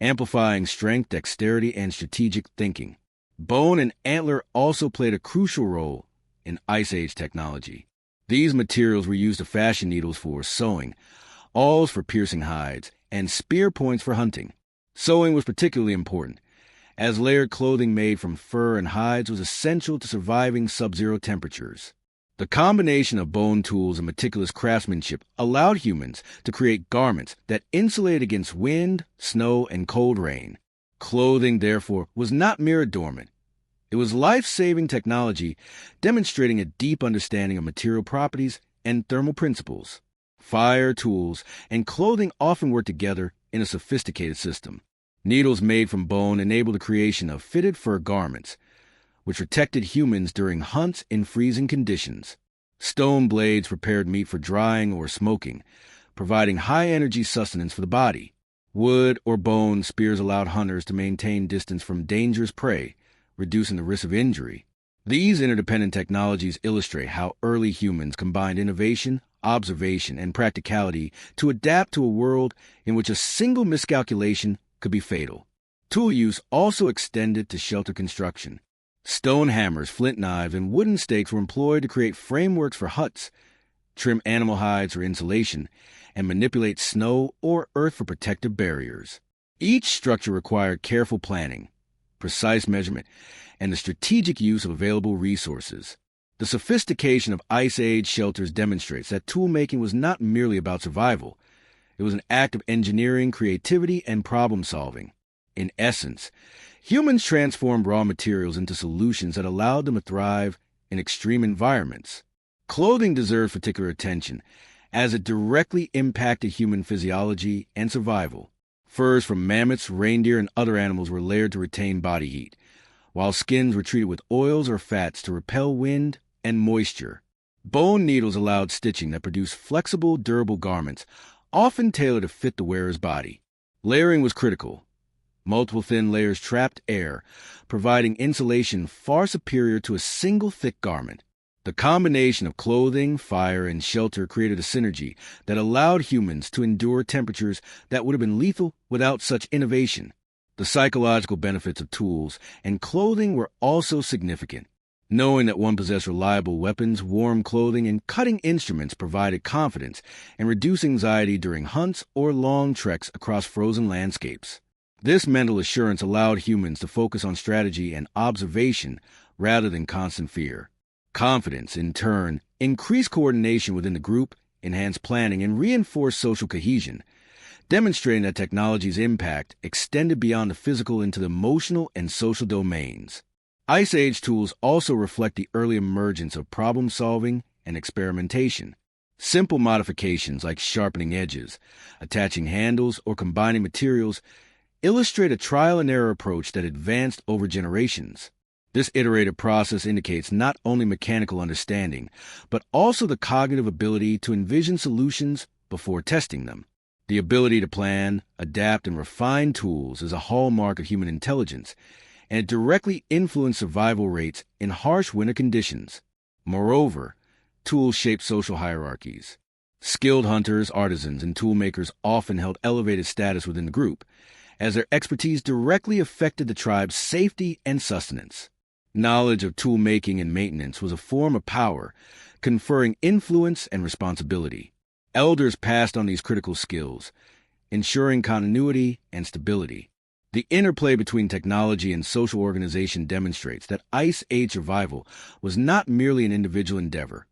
amplifying strength, dexterity, and strategic thinking. Bone and antler also played a crucial role in Ice Age technology. These materials were used to fashion needles for sewing, awls for piercing hides, and spear points for hunting. Sewing was particularly important, as layered clothing made from fur and hides was essential to surviving sub-zero temperatures. The combination of bone tools and meticulous craftsmanship allowed humans to create garments that insulated against wind, snow, and cold rain. Clothing, therefore, was not mere adornment. It was life-saving technology, demonstrating a deep understanding of material properties and thermal principles. Fire, tools, and clothing often worked together in a sophisticated system. Needles made from bone enabled the creation of fitted fur garments, which protected humans during hunts in freezing conditions. Stone blades prepared meat for drying or smoking, providing high-energy sustenance for the body. Wood or bone spears allowed hunters to maintain distance from dangerous prey, reducing the risk of injury. These interdependent technologies illustrate how early humans combined innovation, observation, and practicality to adapt to a world in which a single miscalculation could be fatal. Tool use also extended to shelter construction. Stone hammers, flint knives, and wooden stakes were employed to create frameworks for huts, trim animal hides for insulation, and manipulate snow or earth for protective barriers. Each structure required careful planning, precise measurement, and the strategic use of available resources. The sophistication of Ice Age shelters demonstrates that tool-making was not merely about survival. It was an act of engineering, creativity, and problem-solving. In essence, humans transformed raw materials into solutions that allowed them to thrive in extreme environments. Clothing deserves particular attention, as it directly impacted human physiology and survival. Furs from mammoths, reindeer, and other animals were layered to retain body heat, while skins were treated with oils or fats to repel wind and moisture. Bone needles allowed stitching that produced flexible, durable garments, often tailored to fit the wearer's body. Layering was critical. Multiple thin layers trapped air, providing insulation far superior to a single thick garment. The combination of clothing, fire, and shelter created a synergy that allowed humans to endure temperatures that would have been lethal without such innovation. The psychological benefits of tools and clothing were also significant. Knowing that one possessed reliable weapons, warm clothing, and cutting instruments provided confidence and reduced anxiety during hunts or long treks across frozen landscapes. This mental assurance allowed humans to focus on strategy and observation rather than constant fear. Confidence, in turn, increased coordination within the group, enhanced planning, and reinforced social cohesion, demonstrating that technology's impact extended beyond the physical into the emotional and social domains. Ice Age tools also reflect the early emergence of problem-solving and experimentation. Simple modifications like sharpening edges, attaching handles, or combining materials illustrate a trial-and-error approach that advanced over generations. This iterative process indicates not only mechanical understanding, but also the cognitive ability to envision solutions before testing them. The ability to plan, adapt, and refine tools is a hallmark of human intelligence, and it directly influenced survival rates in harsh winter conditions. Moreover, tools shape social hierarchies. Skilled hunters, artisans, and toolmakers often held elevated status within the group, as their expertise directly affected the tribe's safety and sustenance. Knowledge of tool making and maintenance was a form of power, conferring influence and responsibility. Elders passed on these critical skills, ensuring continuity and stability. The interplay between technology and social organization demonstrates that Ice Age survival was not merely an individual endeavor.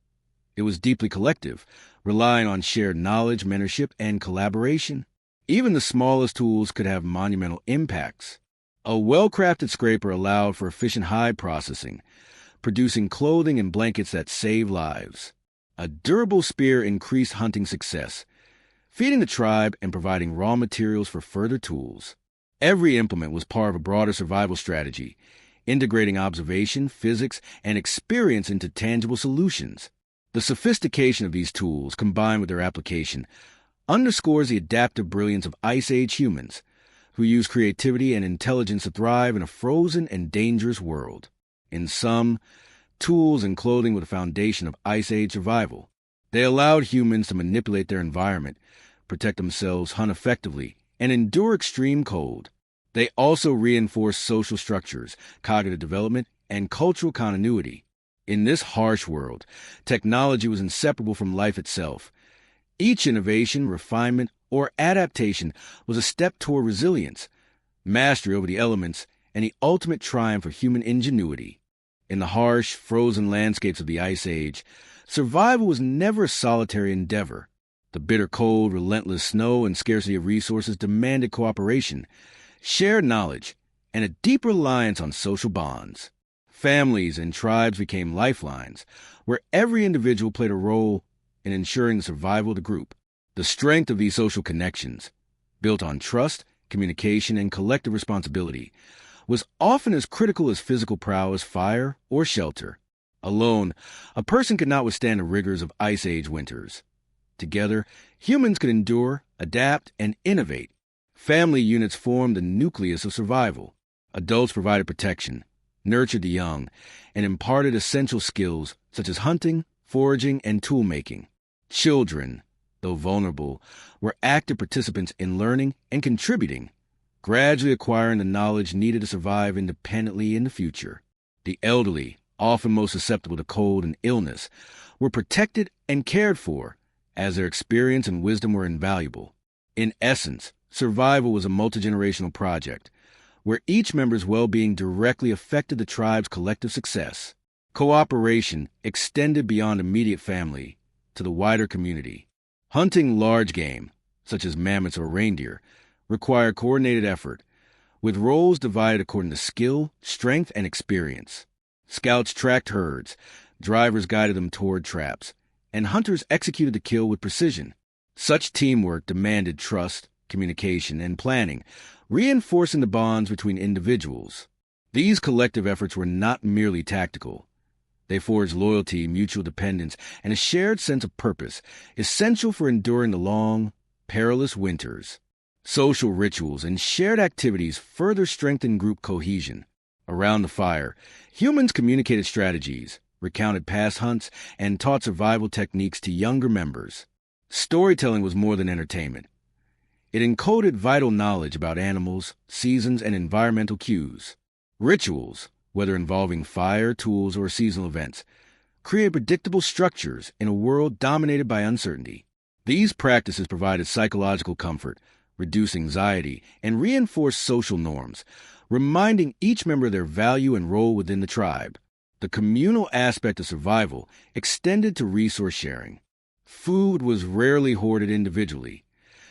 It was deeply collective, relying on shared knowledge, mentorship, and collaboration. Even the smallest tools could have monumental impacts. A well-crafted scraper allowed for efficient hide processing, producing clothing and blankets that save lives. A durable spear increased hunting success, feeding the tribe and providing raw materials for further tools. Every implement was part of a broader survival strategy, integrating observation, physics, and experience into tangible solutions. The sophistication of these tools, combined with their application, underscores the adaptive brilliance of Ice Age humans, who use creativity and intelligence to thrive in a frozen and dangerous world. In sum, tools and clothing were the foundation of Ice Age survival. They allowed humans to manipulate their environment, protect themselves, hunt effectively, and endure extreme cold. They also reinforced social structures, cognitive development, and cultural continuity. In this harsh world, technology was inseparable from life itself. Each innovation, refinement, or adaptation was a step toward resilience, mastery over the elements, and the ultimate triumph of human ingenuity. In the harsh, frozen landscapes of the Ice Age, survival was never a solitary endeavor. The bitter cold, relentless snow, and scarcity of resources demanded cooperation, shared knowledge, and a deep reliance on social bonds. Families and tribes became lifelines, where every individual played a role in ensuring the survival of the group. The strength of these social connections, built on trust, communication, and collective responsibility, was often as critical as physical prowess, fire, or shelter. Alone, a person could not withstand the rigors of Ice Age winters. Together, humans could endure, adapt, and innovate. Family units formed the nucleus of survival. Adults provided protection, nurtured the young, and imparted essential skills such as hunting, foraging, and tool-making. Children, though vulnerable, were active participants in learning and contributing, gradually acquiring the knowledge needed to survive independently in the future. The elderly, often most susceptible to cold and illness, were protected and cared for, as their experience and wisdom were invaluable. In essence, survival was a multi-generational project, where each member's well-being directly affected the tribe's collective success. Cooperation extended beyond immediate family to the wider community. Hunting large game, such as mammoths or reindeer, required coordinated effort, with roles divided according to skill, strength, and experience. Scouts tracked herds, drivers guided them toward traps, and hunters executed the kill with precision. Such teamwork demanded trust, communication, and planning, reinforcing the bonds between individuals. These collective efforts were not merely tactical. They forged loyalty, mutual dependence, and a shared sense of purpose, essential for enduring the long, perilous winters. Social rituals and shared activities further strengthened group cohesion. Around the fire, humans communicated strategies, recounted past hunts, and taught survival techniques to younger members. Storytelling was more than entertainment. It encoded vital knowledge about animals, seasons, and environmental cues. Rituals, whether involving fire, tools, or seasonal events, created predictable structures in a world dominated by uncertainty. These practices provided psychological comfort, reduced anxiety, and reinforced social norms, reminding each member of their value and role within the tribe. The communal aspect of survival extended to resource sharing. Food was rarely hoarded individually.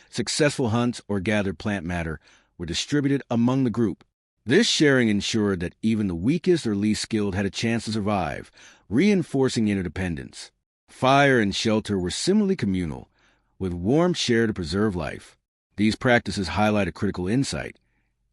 Successful hunts or gathered plant matter were distributed among the group. This sharing ensured that even the weakest or least skilled had a chance to survive, reinforcing interdependence. Fire and shelter were similarly communal, with warmth shared to preserve life. These practices highlight a critical insight.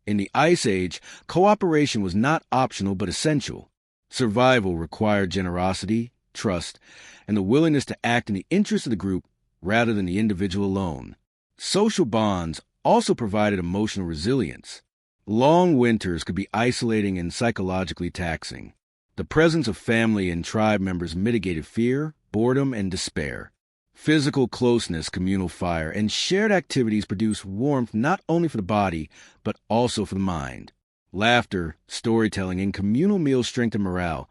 In the Ice Age, cooperation was not optional but essential. Survival required generosity, trust, and the willingness to act in the interest of the group rather than the individual alone. Social bonds also provided emotional resilience. Long winters could be isolating and psychologically taxing. The presence of family and tribe members mitigated fear, boredom, and despair. Physical closeness, communal fire, and shared activities produced warmth not only for the body, but also for the mind. Laughter, storytelling, and communal meals strengthened morale,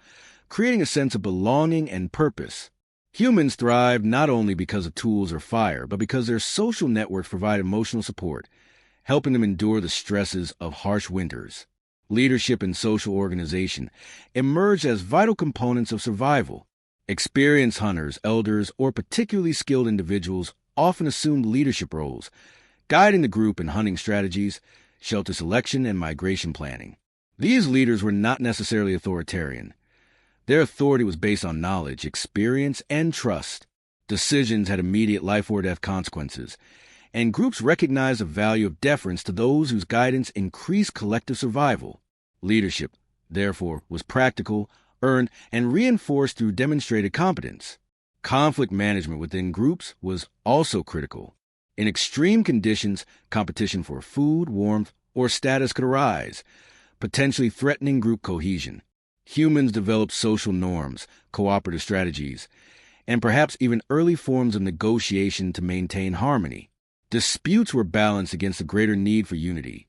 creating a sense of belonging and purpose. Humans thrived not only because of tools or fire, but because their social networks provide emotional support, helping them endure the stresses of harsh winters. Leadership and social organization emerged as vital components of survival. Experienced hunters, elders, or particularly skilled individuals often assumed leadership roles, guiding the group in hunting strategies, shelter selection, and migration planning. These leaders were not necessarily authoritarian. Their authority was based on knowledge, experience, and trust. Decisions had immediate life or death consequences, and groups recognized the value of deference to those whose guidance increased collective survival. Leadership, therefore, was practical, earned, and reinforced through demonstrated competence. Conflict management within groups was also critical. In extreme conditions, competition for food, warmth, or status could arise, potentially threatening group cohesion. Humans developed social norms, cooperative strategies, and perhaps even early forms of negotiation to maintain harmony. Disputes were balanced against the greater need for unity,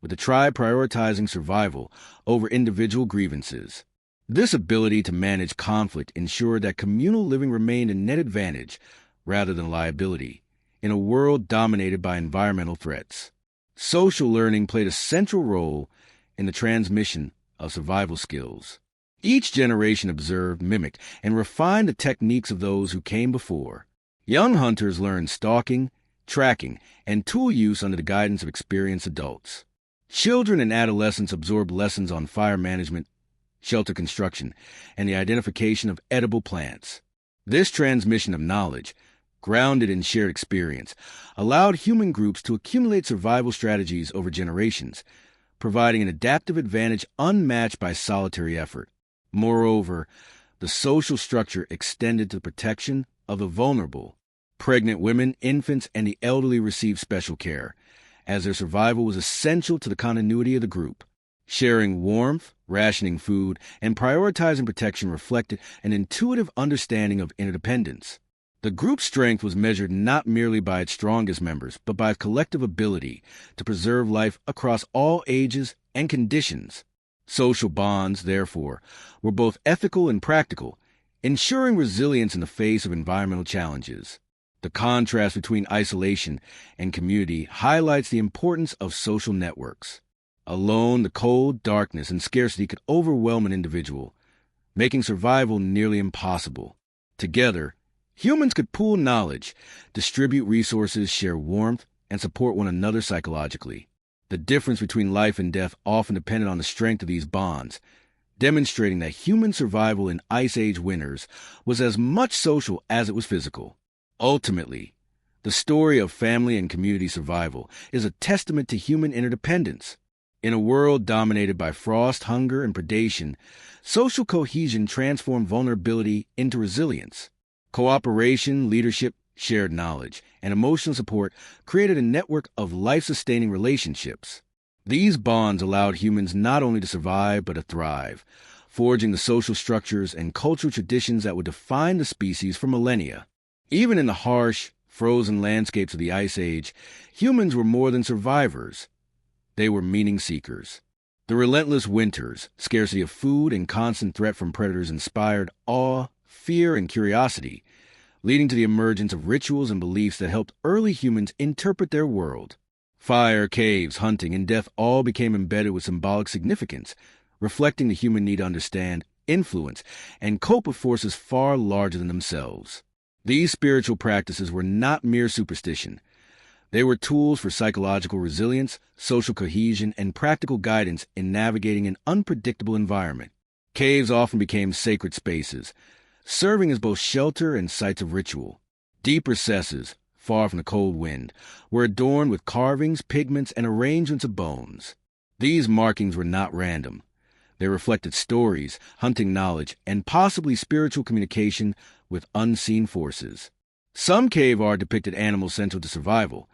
with the tribe prioritizing survival over individual grievances. This ability to manage conflict ensured that communal living remained a net advantage rather than liability in a world dominated by environmental threats. Social learning played a central role in the transmission of survival skills. Each generation observed, mimicked, and refined the techniques of those who came before. Young hunters learned stalking, tracking, and tool use under the guidance of experienced adults. Children and adolescents absorbed lessons on fire management, shelter construction, and the identification of edible plants. This transmission of knowledge, grounded in shared experience, allowed human groups to accumulate survival strategies over generations, providing an adaptive advantage unmatched by solitary effort. Moreover, the social structure extended to the protection of the vulnerable. Pregnant women, infants, and the elderly received special care, as their survival was essential to the continuity of the group. Sharing warmth, rationing food, and prioritizing protection reflected an intuitive understanding of interdependence. The group's strength was measured not merely by its strongest members, but by its collective ability to preserve life across all ages and conditions. Social bonds, therefore, were both ethical and practical, ensuring resilience in the face of environmental challenges. The contrast between isolation and community highlights the importance of social networks. Alone, the cold, darkness, and scarcity could overwhelm an individual, making survival nearly impossible. Together, humans could pool knowledge, distribute resources, share warmth, and support one another psychologically. The difference between life and death often depended on the strength of these bonds, demonstrating that human survival in Ice Age winters was as much social as it was physical. Ultimately, the story of family and community survival is a testament to human interdependence. In a world dominated by frost, hunger, and predation, social cohesion transformed vulnerability into resilience. Cooperation, leadership, shared knowledge, and emotional support created a network of life-sustaining relationships. These bonds allowed humans not only to survive, but to thrive, forging the social structures and cultural traditions that would define the species for millennia. Even in the harsh, frozen landscapes of the Ice Age, humans were more than survivors. They were meaning seekers. The relentless winters, scarcity of food, and constant threat from predators inspired awe, fear, and curiosity, leading to the emergence of rituals and beliefs that helped early humans interpret their world. Fire, caves, hunting, and death all became embedded with symbolic significance, reflecting the human need to understand, influence, and cope with forces far larger than themselves. These spiritual practices were not mere superstition. They were tools for psychological resilience, social cohesion, and practical guidance in navigating an unpredictable environment. Caves often became sacred spaces, serving as both shelter and sites of ritual. Deep recesses, far from the cold wind, were adorned with carvings, pigments, and arrangements of bones. These markings were not random. They reflected stories, hunting knowledge, and possibly spiritual communication with unseen forces. Some cave art depicted animals central to survival,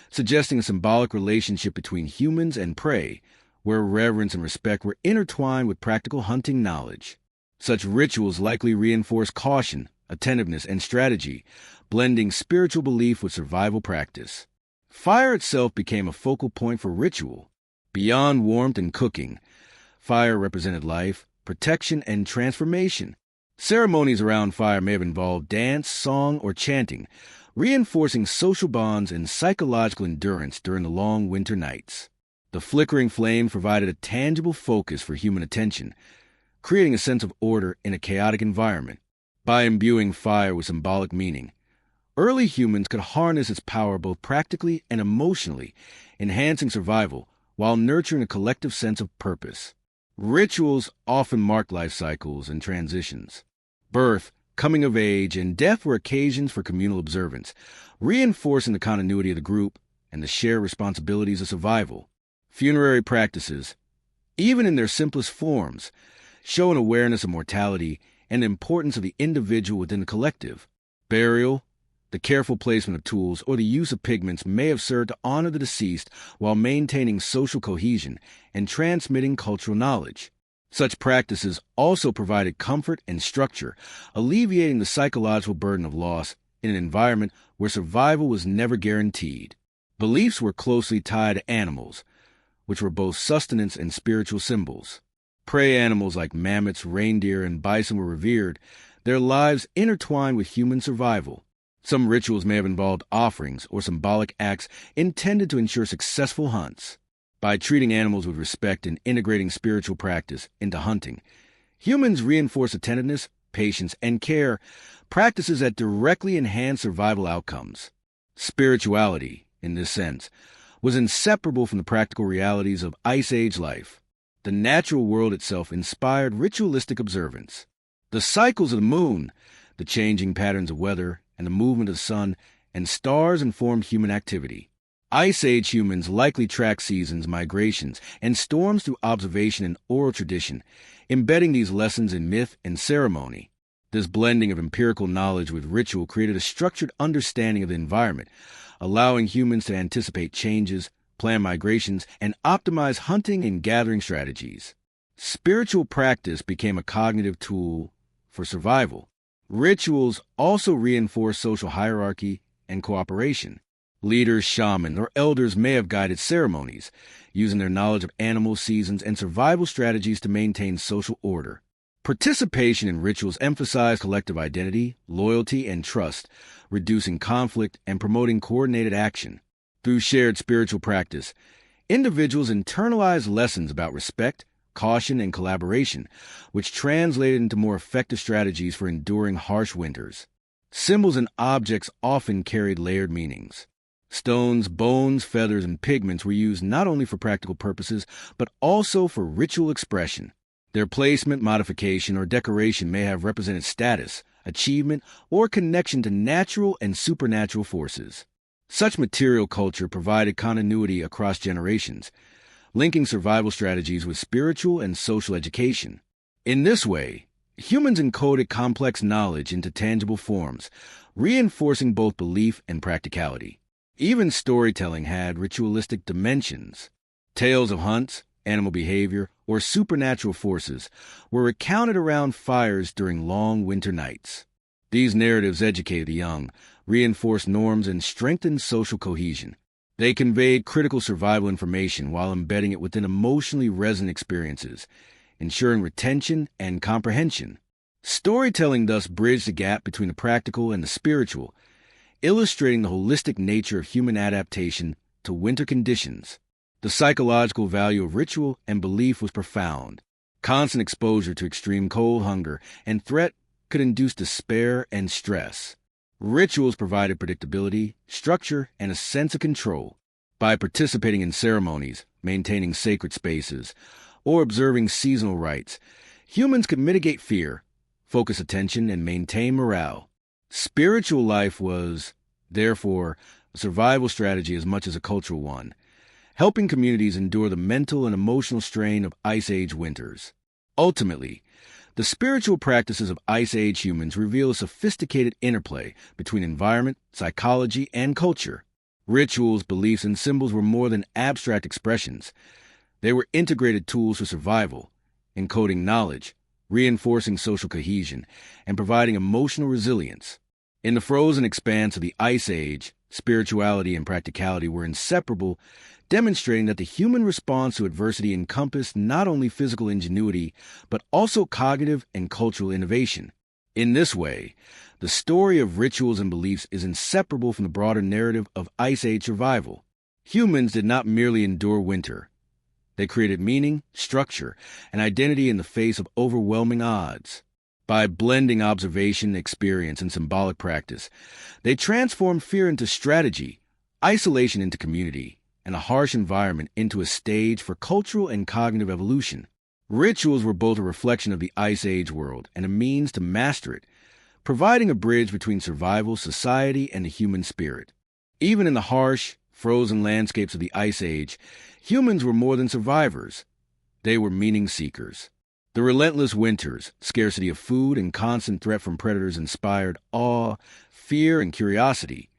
suggesting a symbolic relationship between humans and prey, where reverence and respect were intertwined with practical hunting knowledge. Such rituals likely reinforced caution, attentiveness, and strategy, blending spiritual belief with survival practice. Fire itself became a focal point for ritual. Beyond warmth and cooking, fire represented life, protection, and transformation. Ceremonies around fire may have involved dance, song, or chanting, reinforcing social bonds and psychological endurance during the long winter nights. The flickering flame provided a tangible focus for human attention, creating a sense of order in a chaotic environment. By imbuing fire with symbolic meaning, early humans could harness its power both practically and emotionally, enhancing survival while nurturing a collective sense of purpose. Rituals often marked life cycles and transitions. Birth, Coming of age and death were occasions for communal observance, reinforcing the continuity of the group and the shared responsibilities of survival. Funerary practices, even in their simplest forms, show an awareness of mortality and the importance of the individual within the collective. Burial, the careful placement of tools, or the use of pigments may have served to honor the deceased while maintaining social cohesion and transmitting cultural knowledge. Such practices also provided comfort and structure, alleviating the psychological burden of loss in an environment where survival was never guaranteed. Beliefs were closely tied to animals, which were both sustenance and spiritual symbols. Prey animals like mammoths, reindeer, and bison were revered, their lives intertwined with human survival. Some rituals may have involved offerings or symbolic acts intended to ensure successful hunts. By treating animals with respect and integrating spiritual practice into hunting, humans reinforce attentiveness, patience, and care, practices that directly enhance survival outcomes. Spirituality, in this sense, was inseparable from the practical realities of Ice Age life. The natural world itself inspired ritualistic observance. The cycles of the moon, the changing patterns of weather, and the movement of the sun and stars informed human activity. Ice Age humans likely tracked seasons, migrations, and storms through observation and oral tradition, embedding these lessons in myth and ceremony. This blending of empirical knowledge with ritual created a structured understanding of the environment, allowing humans to anticipate changes, plan migrations, and optimize hunting and gathering strategies. Spiritual practice became a cognitive tool for survival. Rituals also reinforce social hierarchy and cooperation. Leaders, shamans, or elders may have guided ceremonies, using their knowledge of animals, seasons, and survival strategies to maintain social order. Participation in rituals emphasized collective identity, loyalty, and trust, reducing conflict and promoting coordinated action. Through shared spiritual practice, individuals internalized lessons about respect, caution, and collaboration, which translated into more effective strategies for enduring harsh winters. Symbols and objects often carried layered meanings. Stones, bones, feathers, and pigments were used not only for practical purposes, but also for ritual expression. Their placement, modification, or decoration may have represented status, achievement, or connection to natural and supernatural forces. Such material culture provided continuity across generations, linking survival strategies with spiritual and social education. In this way, humans encoded complex knowledge into tangible forms, reinforcing both belief and practicality. Even storytelling had ritualistic dimensions. Tales of hunts, animal behavior, or supernatural forces were recounted around fires during long winter nights. These narratives educated the young, reinforced norms, and strengthened social cohesion. They conveyed critical survival information while embedding it within emotionally resonant experiences, ensuring retention and comprehension. Storytelling thus bridged the gap between the practical and the spiritual, illustrating the holistic nature of human adaptation to winter conditions. The psychological value of ritual and belief was profound. Constant exposure to extreme cold, hunger, and threat could induce despair and stress. Rituals provided predictability, structure, and a sense of control. By participating in ceremonies, maintaining sacred spaces, or observing seasonal rites, humans could mitigate fear, focus attention, and maintain morale. Spiritual life was, therefore, a survival strategy as much as a cultural one, helping communities endure the mental and emotional strain of Ice Age winters. Ultimately, the spiritual practices of Ice Age humans reveal a sophisticated interplay between environment, psychology, and culture. Rituals, beliefs, and symbols were more than abstract expressions. They were integrated tools for survival, encoding knowledge, reinforcing social cohesion, and providing emotional resilience. In the frozen expanse of the Ice Age, spirituality and practicality were inseparable, demonstrating that the human response to adversity encompassed not only physical ingenuity, but also cognitive and cultural innovation. In this way, the story of rituals and beliefs is inseparable from the broader narrative of Ice Age survival. Humans did not merely endure winter. They created meaning, structure, and identity in the face of overwhelming odds. By blending observation, experience, and symbolic practice, they transformed fear into strategy, isolation into community, and a harsh environment into a stage for cultural and cognitive evolution. Rituals were both a reflection of the Ice Age world and a means to master it, providing a bridge between survival, society, and the human spirit. Even in the harsh, frozen landscapes of the Ice Age, humans were more than survivors. They were meaning seekers. The relentless winters, scarcity of food, and constant threat from predators inspired awe, fear, and curiosity,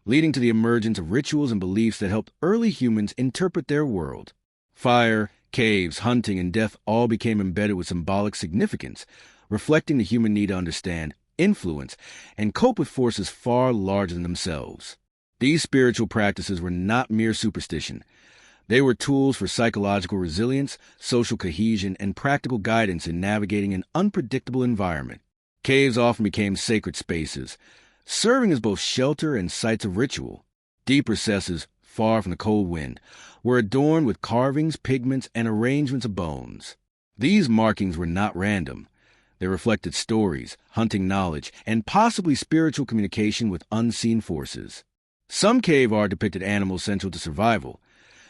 leading to the emergence of rituals and beliefs that helped early humans interpret their world. Fire, caves, hunting, and death all became embedded with symbolic significance, reflecting the human need to understand, influence, and cope with forces far larger than themselves. These spiritual practices were not mere superstition. They were tools for psychological resilience, social cohesion, and practical guidance in navigating an unpredictable environment. Caves often became sacred spaces, serving as both shelter and sites of ritual. Deep recesses, far from the cold wind, were adorned with carvings, pigments, and arrangements of bones. These markings were not random. They reflected stories, hunting knowledge, and possibly spiritual communication with unseen forces. Some cave art depicted animals central to survival,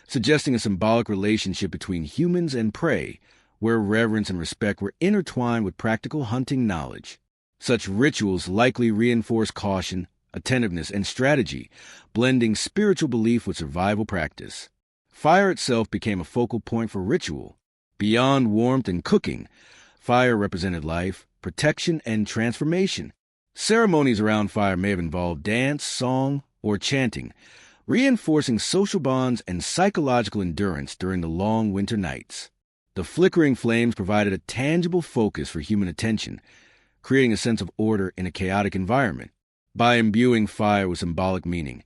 suggesting a symbolic relationship between humans and prey, where reverence and respect were intertwined with practical hunting knowledge. Such rituals likely reinforce caution, attentiveness, and strategy, blending spiritual belief with survival practice. Fire itself became a focal point for ritual. Beyond warmth and cooking, fire represented life, protection, and transformation. Ceremonies around fire may have involved dance, song, or chanting, reinforcing social bonds and psychological endurance during the long winter nights. The flickering flames provided a tangible focus for human attention, creating a sense of order in a chaotic environment. By imbuing fire with symbolic meaning,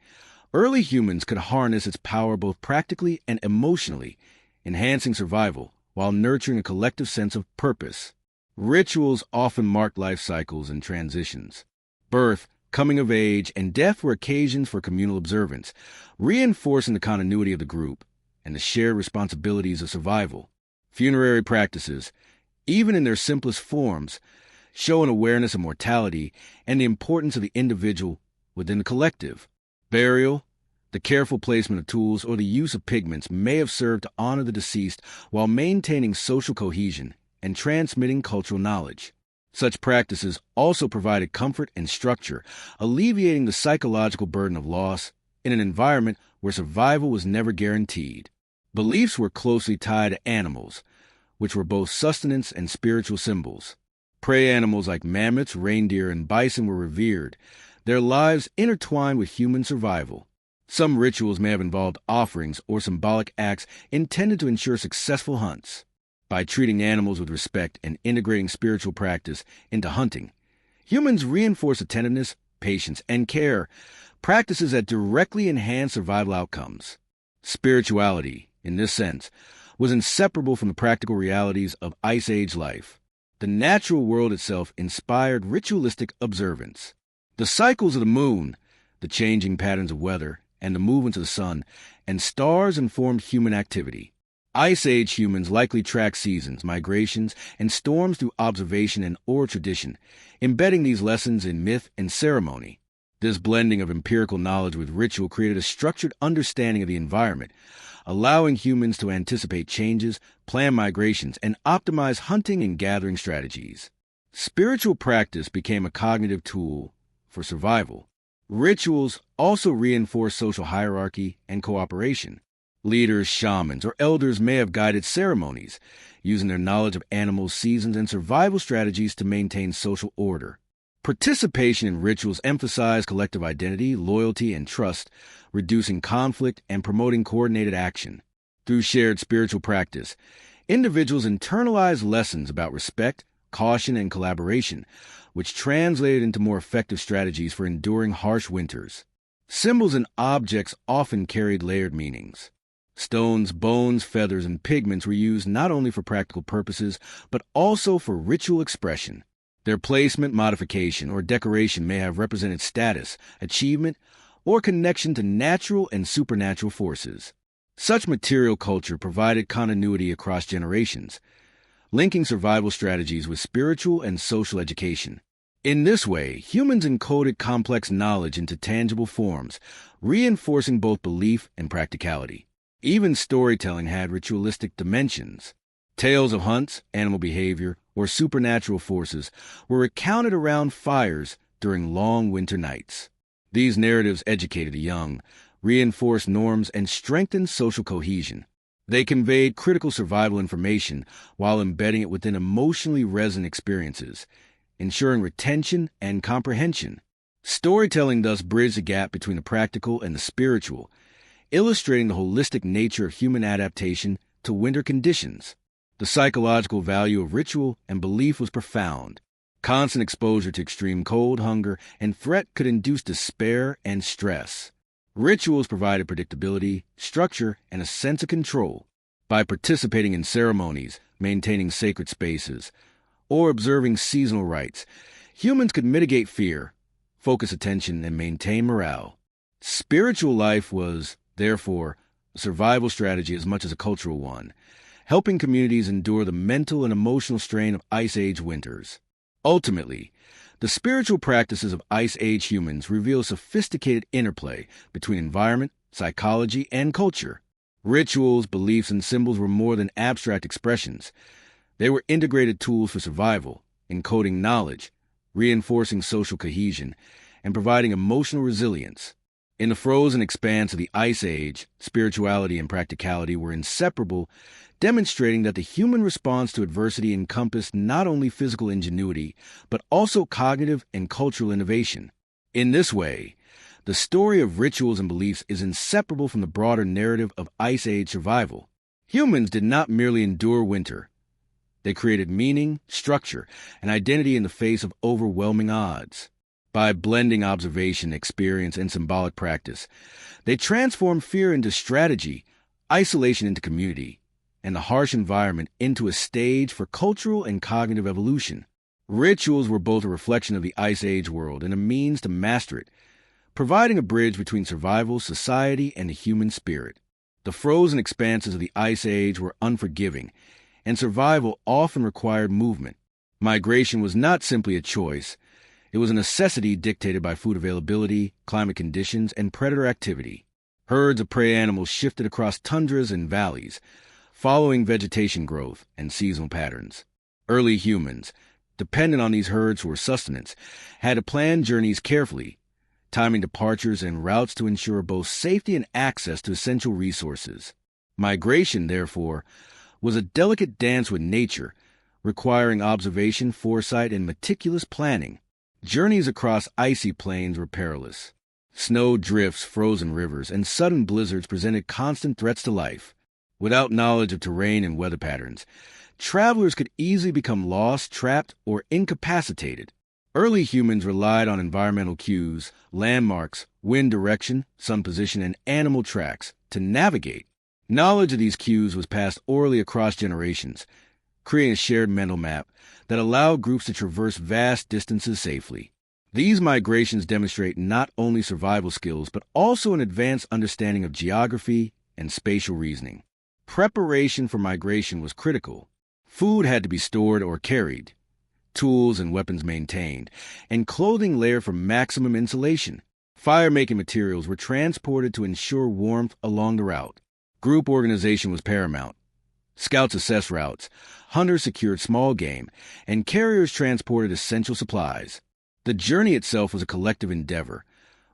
early humans could harness its power both practically and emotionally, enhancing survival while nurturing a collective sense of purpose. Rituals often marked life cycles and transitions. Birth, coming of age, and death were occasions for communal observance, reinforcing the continuity of the group and the shared responsibilities of survival. Funerary practices, even in their simplest forms, show an awareness of mortality and the importance of the individual within the collective. Burial, the careful placement of tools, or the use of pigments may have served to honor the deceased while maintaining social cohesion and transmitting cultural knowledge. Such practices also provided comfort and structure, alleviating the psychological burden of loss in an environment where survival was never guaranteed. Beliefs were closely tied to animals, which were both sustenance and spiritual symbols. Prey animals like mammoths, reindeer, and bison were revered, their lives intertwined with human survival. Some rituals may have involved offerings or symbolic acts intended to ensure successful hunts. By treating animals with respect and integrating spiritual practice into hunting, humans reinforce attentiveness, patience, and care, practices that directly enhance survival outcomes. Spirituality, in this sense, was inseparable from the practical realities of Ice Age life. The natural world itself inspired ritualistic observance. The cycles of the moon, the changing patterns of weather, and the movements of the sun and stars informed human activity. Ice Age humans likely tracked seasons, migrations, and storms through observation and oral tradition, embedding these lessons in myth and ceremony. This blending of empirical knowledge with ritual created a structured understanding of the environment, allowing humans to anticipate changes, plan migrations, and optimize hunting and gathering strategies. Spiritual practice became a cognitive tool for survival. Rituals also reinforced social hierarchy and cooperation. Leaders, shamans, or elders may have guided ceremonies, using their knowledge of animals, seasons, and survival strategies to maintain social order. Participation in rituals emphasized collective identity, loyalty, and trust, reducing conflict and promoting coordinated action. Through shared spiritual practice, individuals internalized lessons about respect, caution, and collaboration, which translated into more effective strategies for enduring harsh winters. Symbols and objects often carried layered meanings. Stones, bones, feathers, and pigments were used not only for practical purposes, but also for ritual expression. Their placement, modification, or decoration may have represented status, achievement, or connection to natural and supernatural forces. Such material culture provided continuity across generations, linking survival strategies with spiritual and social education. In this way, humans encoded complex knowledge into tangible forms, reinforcing both belief and practicality. Even storytelling had ritualistic dimensions. Tales of hunts, animal behavior, or supernatural forces were recounted around fires during long winter nights. These narratives educated the young, reinforced norms, and strengthened social cohesion. They conveyed critical survival information while embedding it within emotionally resonant experiences, ensuring retention and comprehension. Storytelling thus bridged the gap between the practical and the spiritual, illustrating the holistic nature of human adaptation to winter conditions. The psychological value of ritual and belief was profound. Constant exposure to extreme cold, hunger, and threat could induce despair and stress. Rituals provided predictability, structure, and a sense of control. By participating in ceremonies, maintaining sacred spaces, or observing seasonal rites, humans could mitigate fear, focus attention, and maintain morale. Spiritual life was, therefore, a survival strategy as much as a cultural one, helping communities endure the mental and emotional strain of Ice Age winters. Ultimately, the spiritual practices of Ice Age humans reveal sophisticated interplay between environment, psychology, and culture. Rituals, beliefs, and symbols were more than abstract expressions. They were integrated tools for survival, encoding knowledge, reinforcing social cohesion, and providing emotional resilience. In the frozen expanse of the Ice Age, spirituality and practicality were inseparable, demonstrating that the human response to adversity encompassed not only physical ingenuity, but also cognitive and cultural innovation. In this way, the story of rituals and beliefs is inseparable from the broader narrative of Ice Age survival. Humans did not merely endure winter. They created meaning, structure, and identity in the face of overwhelming odds. By blending observation, experience, and symbolic practice, they transformed fear into strategy, isolation into community, and the harsh environment into a stage for cultural and cognitive evolution. Rituals were both a reflection of the Ice Age world and a means to master it, providing a bridge between survival, society, and the human spirit. The frozen expanses of the Ice Age were unforgiving, and survival often required movement. Migration was not simply a choice. It was a necessity dictated by food availability, climate conditions, and predator activity. Herds of prey animals shifted across tundras and valleys, following vegetation growth and seasonal patterns. Early humans, dependent on these herds for sustenance, had to plan journeys carefully, timing departures and routes to ensure both safety and access to essential resources. Migration, therefore, was a delicate dance with nature, requiring observation, foresight, and meticulous planning. Journeys across icy plains were perilous. Snow drifts, frozen rivers, and sudden blizzards presented constant threats to life. Without knowledge of terrain and weather patterns, travelers could easily become lost, trapped, or incapacitated. Early humans relied on environmental cues, landmarks, wind direction, sun position, and animal tracks to navigate. Knowledge of these cues was passed orally across generations, creating a shared mental map that allowed groups to traverse vast distances safely. These migrations demonstrate not only survival skills, but also an advanced understanding of geography and spatial reasoning. Preparation for migration was critical. Food had to be stored or carried, tools and weapons maintained, and clothing layered for maximum insulation. Fire-making materials were transported to ensure warmth along the route. Group organization was paramount. Scouts assessed routes, hunters secured small game, and carriers transported essential supplies. The journey itself was a collective endeavor,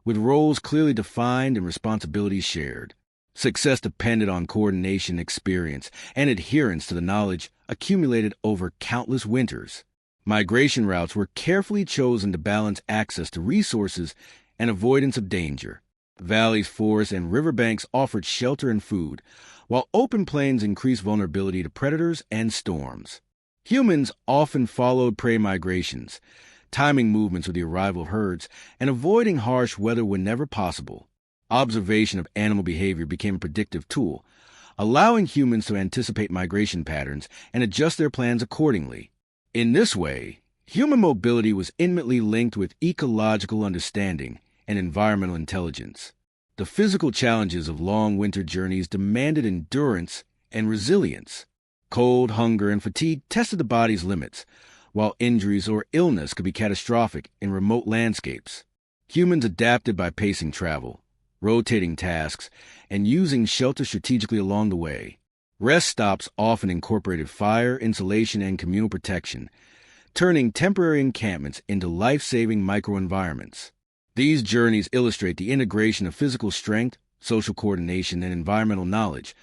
with roles clearly defined and responsibilities shared. Success depended on coordination, experience, and adherence to the knowledge accumulated over countless winters. Migration routes were carefully chosen to balance access to resources and avoidance of danger. Valleys, forests, and riverbanks offered shelter and food, while open plains increased vulnerability to predators and storms. Humans often followed prey migrations, timing movements with the arrival of herds and avoiding harsh weather whenever possible. Observation of animal behavior became a predictive tool, allowing humans to anticipate migration patterns and adjust their plans accordingly. In this way, human mobility was intimately linked with ecological understanding and environmental intelligence. The physical challenges of long winter journeys demanded endurance and resilience. Cold, hunger, and fatigue tested the body's limits, while injuries or illness could be catastrophic in remote landscapes. Humans adapted by pacing travel, rotating tasks, and using shelter strategically along the way. Rest stops often incorporated fire, insulation, and communal protection, turning temporary encampments into life-saving microenvironments. These journeys illustrate the integration of physical strength, social coordination, and environmental knowledge,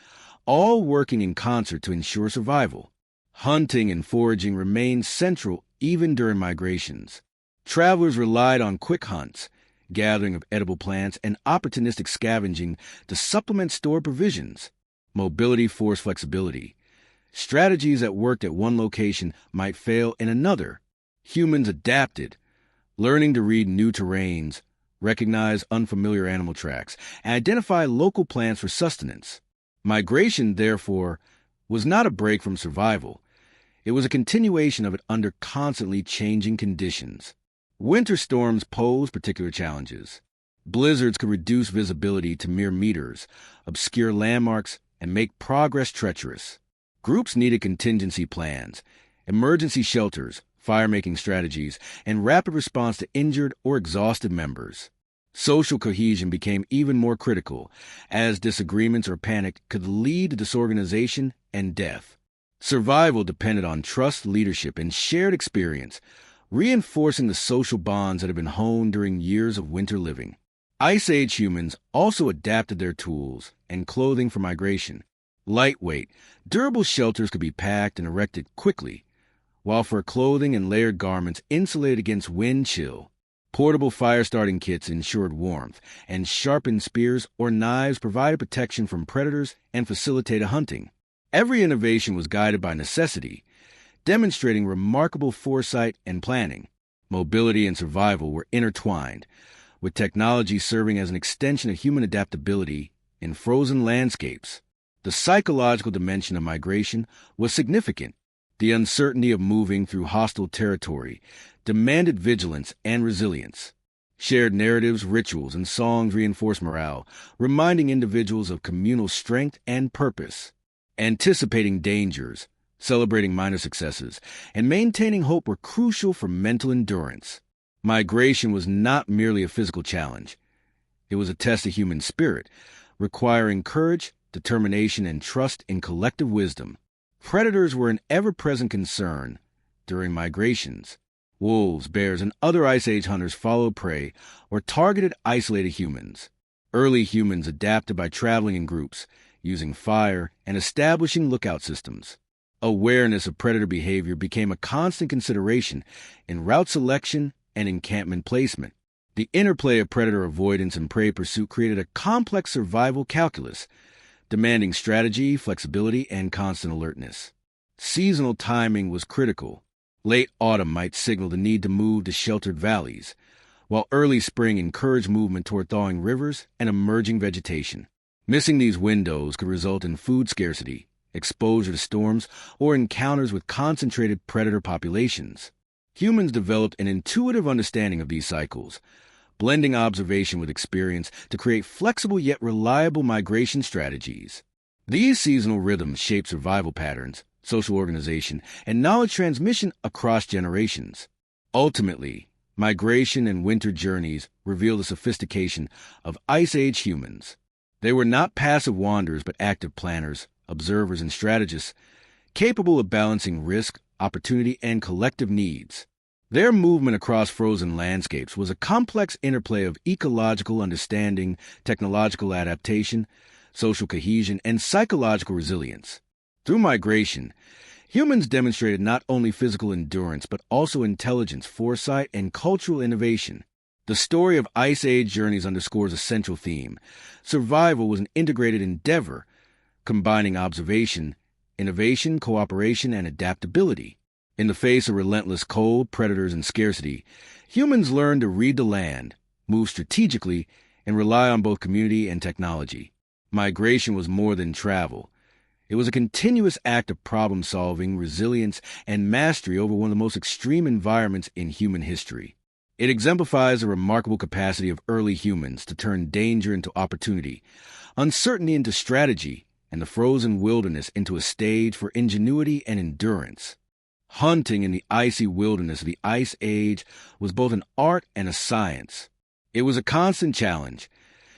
all working in concert to ensure survival. Hunting and foraging remained central even during migrations. Travelers relied on quick hunts, gathering of edible plants, and opportunistic scavenging to supplement stored provisions. Mobility forced flexibility. Strategies that worked at one location might fail in another. Humans adapted, learning to read new terrains, recognize unfamiliar animal tracks, and identify local plants for sustenance. Migration, therefore, was not a break from survival. It was a continuation of it under constantly changing conditions. Winter storms posed particular challenges. Blizzards could reduce visibility to mere meters, obscure landmarks, and make progress treacherous. Groups needed contingency plans, emergency shelters, fire-making strategies, and rapid response to injured or exhausted members. Social cohesion became even more critical, as disagreements or panic could lead to disorganization and death. Survival depended on trust, leadership, and shared experience, reinforcing the social bonds that had been honed during years of winter living. Ice Age humans also adapted their tools and clothing for migration. Lightweight, durable shelters could be packed and erected quickly, while fur clothing and layered garments insulated against wind chill. Portable fire-starting kits ensured warmth, and sharpened spears or knives provided protection from predators and facilitated hunting. Every innovation was guided by necessity, demonstrating remarkable foresight and planning. Mobility and survival were intertwined, with technology serving as an extension of human adaptability in frozen landscapes. The psychological dimension of migration was significant. The uncertainty of moving through hostile territory demanded vigilance and resilience. Shared narratives, rituals, and songs reinforced morale, reminding individuals of communal strength and purpose. Anticipating dangers, celebrating minor successes, and maintaining hope were crucial for mental endurance. Migration was not merely a physical challenge. It was a test of human spirit, requiring courage, determination, and trust in collective wisdom. Predators were an ever-present concern during migrations. Wolves, bears, and other Ice Age hunters followed prey or targeted isolated humans. Early humans adapted by traveling in groups, using fire, and establishing lookout systems. Awareness of predator behavior became a constant consideration in route selection and encampment placement. The interplay of predator avoidance and prey pursuit created a complex survival calculus, demanding strategy, flexibility, and constant alertness. Seasonal timing was critical. Late autumn might signal the need to move to sheltered valleys, while early spring encouraged movement toward thawing rivers and emerging vegetation. Missing these windows could result in food scarcity, exposure to storms, or encounters with concentrated predator populations. Humans developed an intuitive understanding of these cycles, blending observation with experience to create flexible yet reliable migration strategies. These seasonal rhythms shape survival patterns, social organization, and knowledge transmission across generations. Ultimately, migration and winter journeys reveal the sophistication of Ice Age humans. They were not passive wanderers but active planners, observers, and strategists, capable of balancing risk, opportunity, and collective needs. Their movement across frozen landscapes was a complex interplay of ecological understanding, technological adaptation, social cohesion, and psychological resilience. Through migration, humans demonstrated not only physical endurance but also intelligence, foresight, and cultural innovation. The story of Ice Age journeys underscores a central theme. Survival was an integrated endeavor, combining observation, innovation, cooperation, and adaptability. In the face of relentless cold, predators, and scarcity, humans learned to read the land, move strategically, and rely on both community and technology. Migration was more than travel. It was a continuous act of problem-solving, resilience, and mastery over one of the most extreme environments in human history. It exemplifies the remarkable capacity of early humans to turn danger into opportunity, uncertainty into strategy, and the frozen wilderness into a stage for ingenuity and endurance. Hunting in the icy wilderness of the Ice Age was both an art and a science. It was a constant challenge,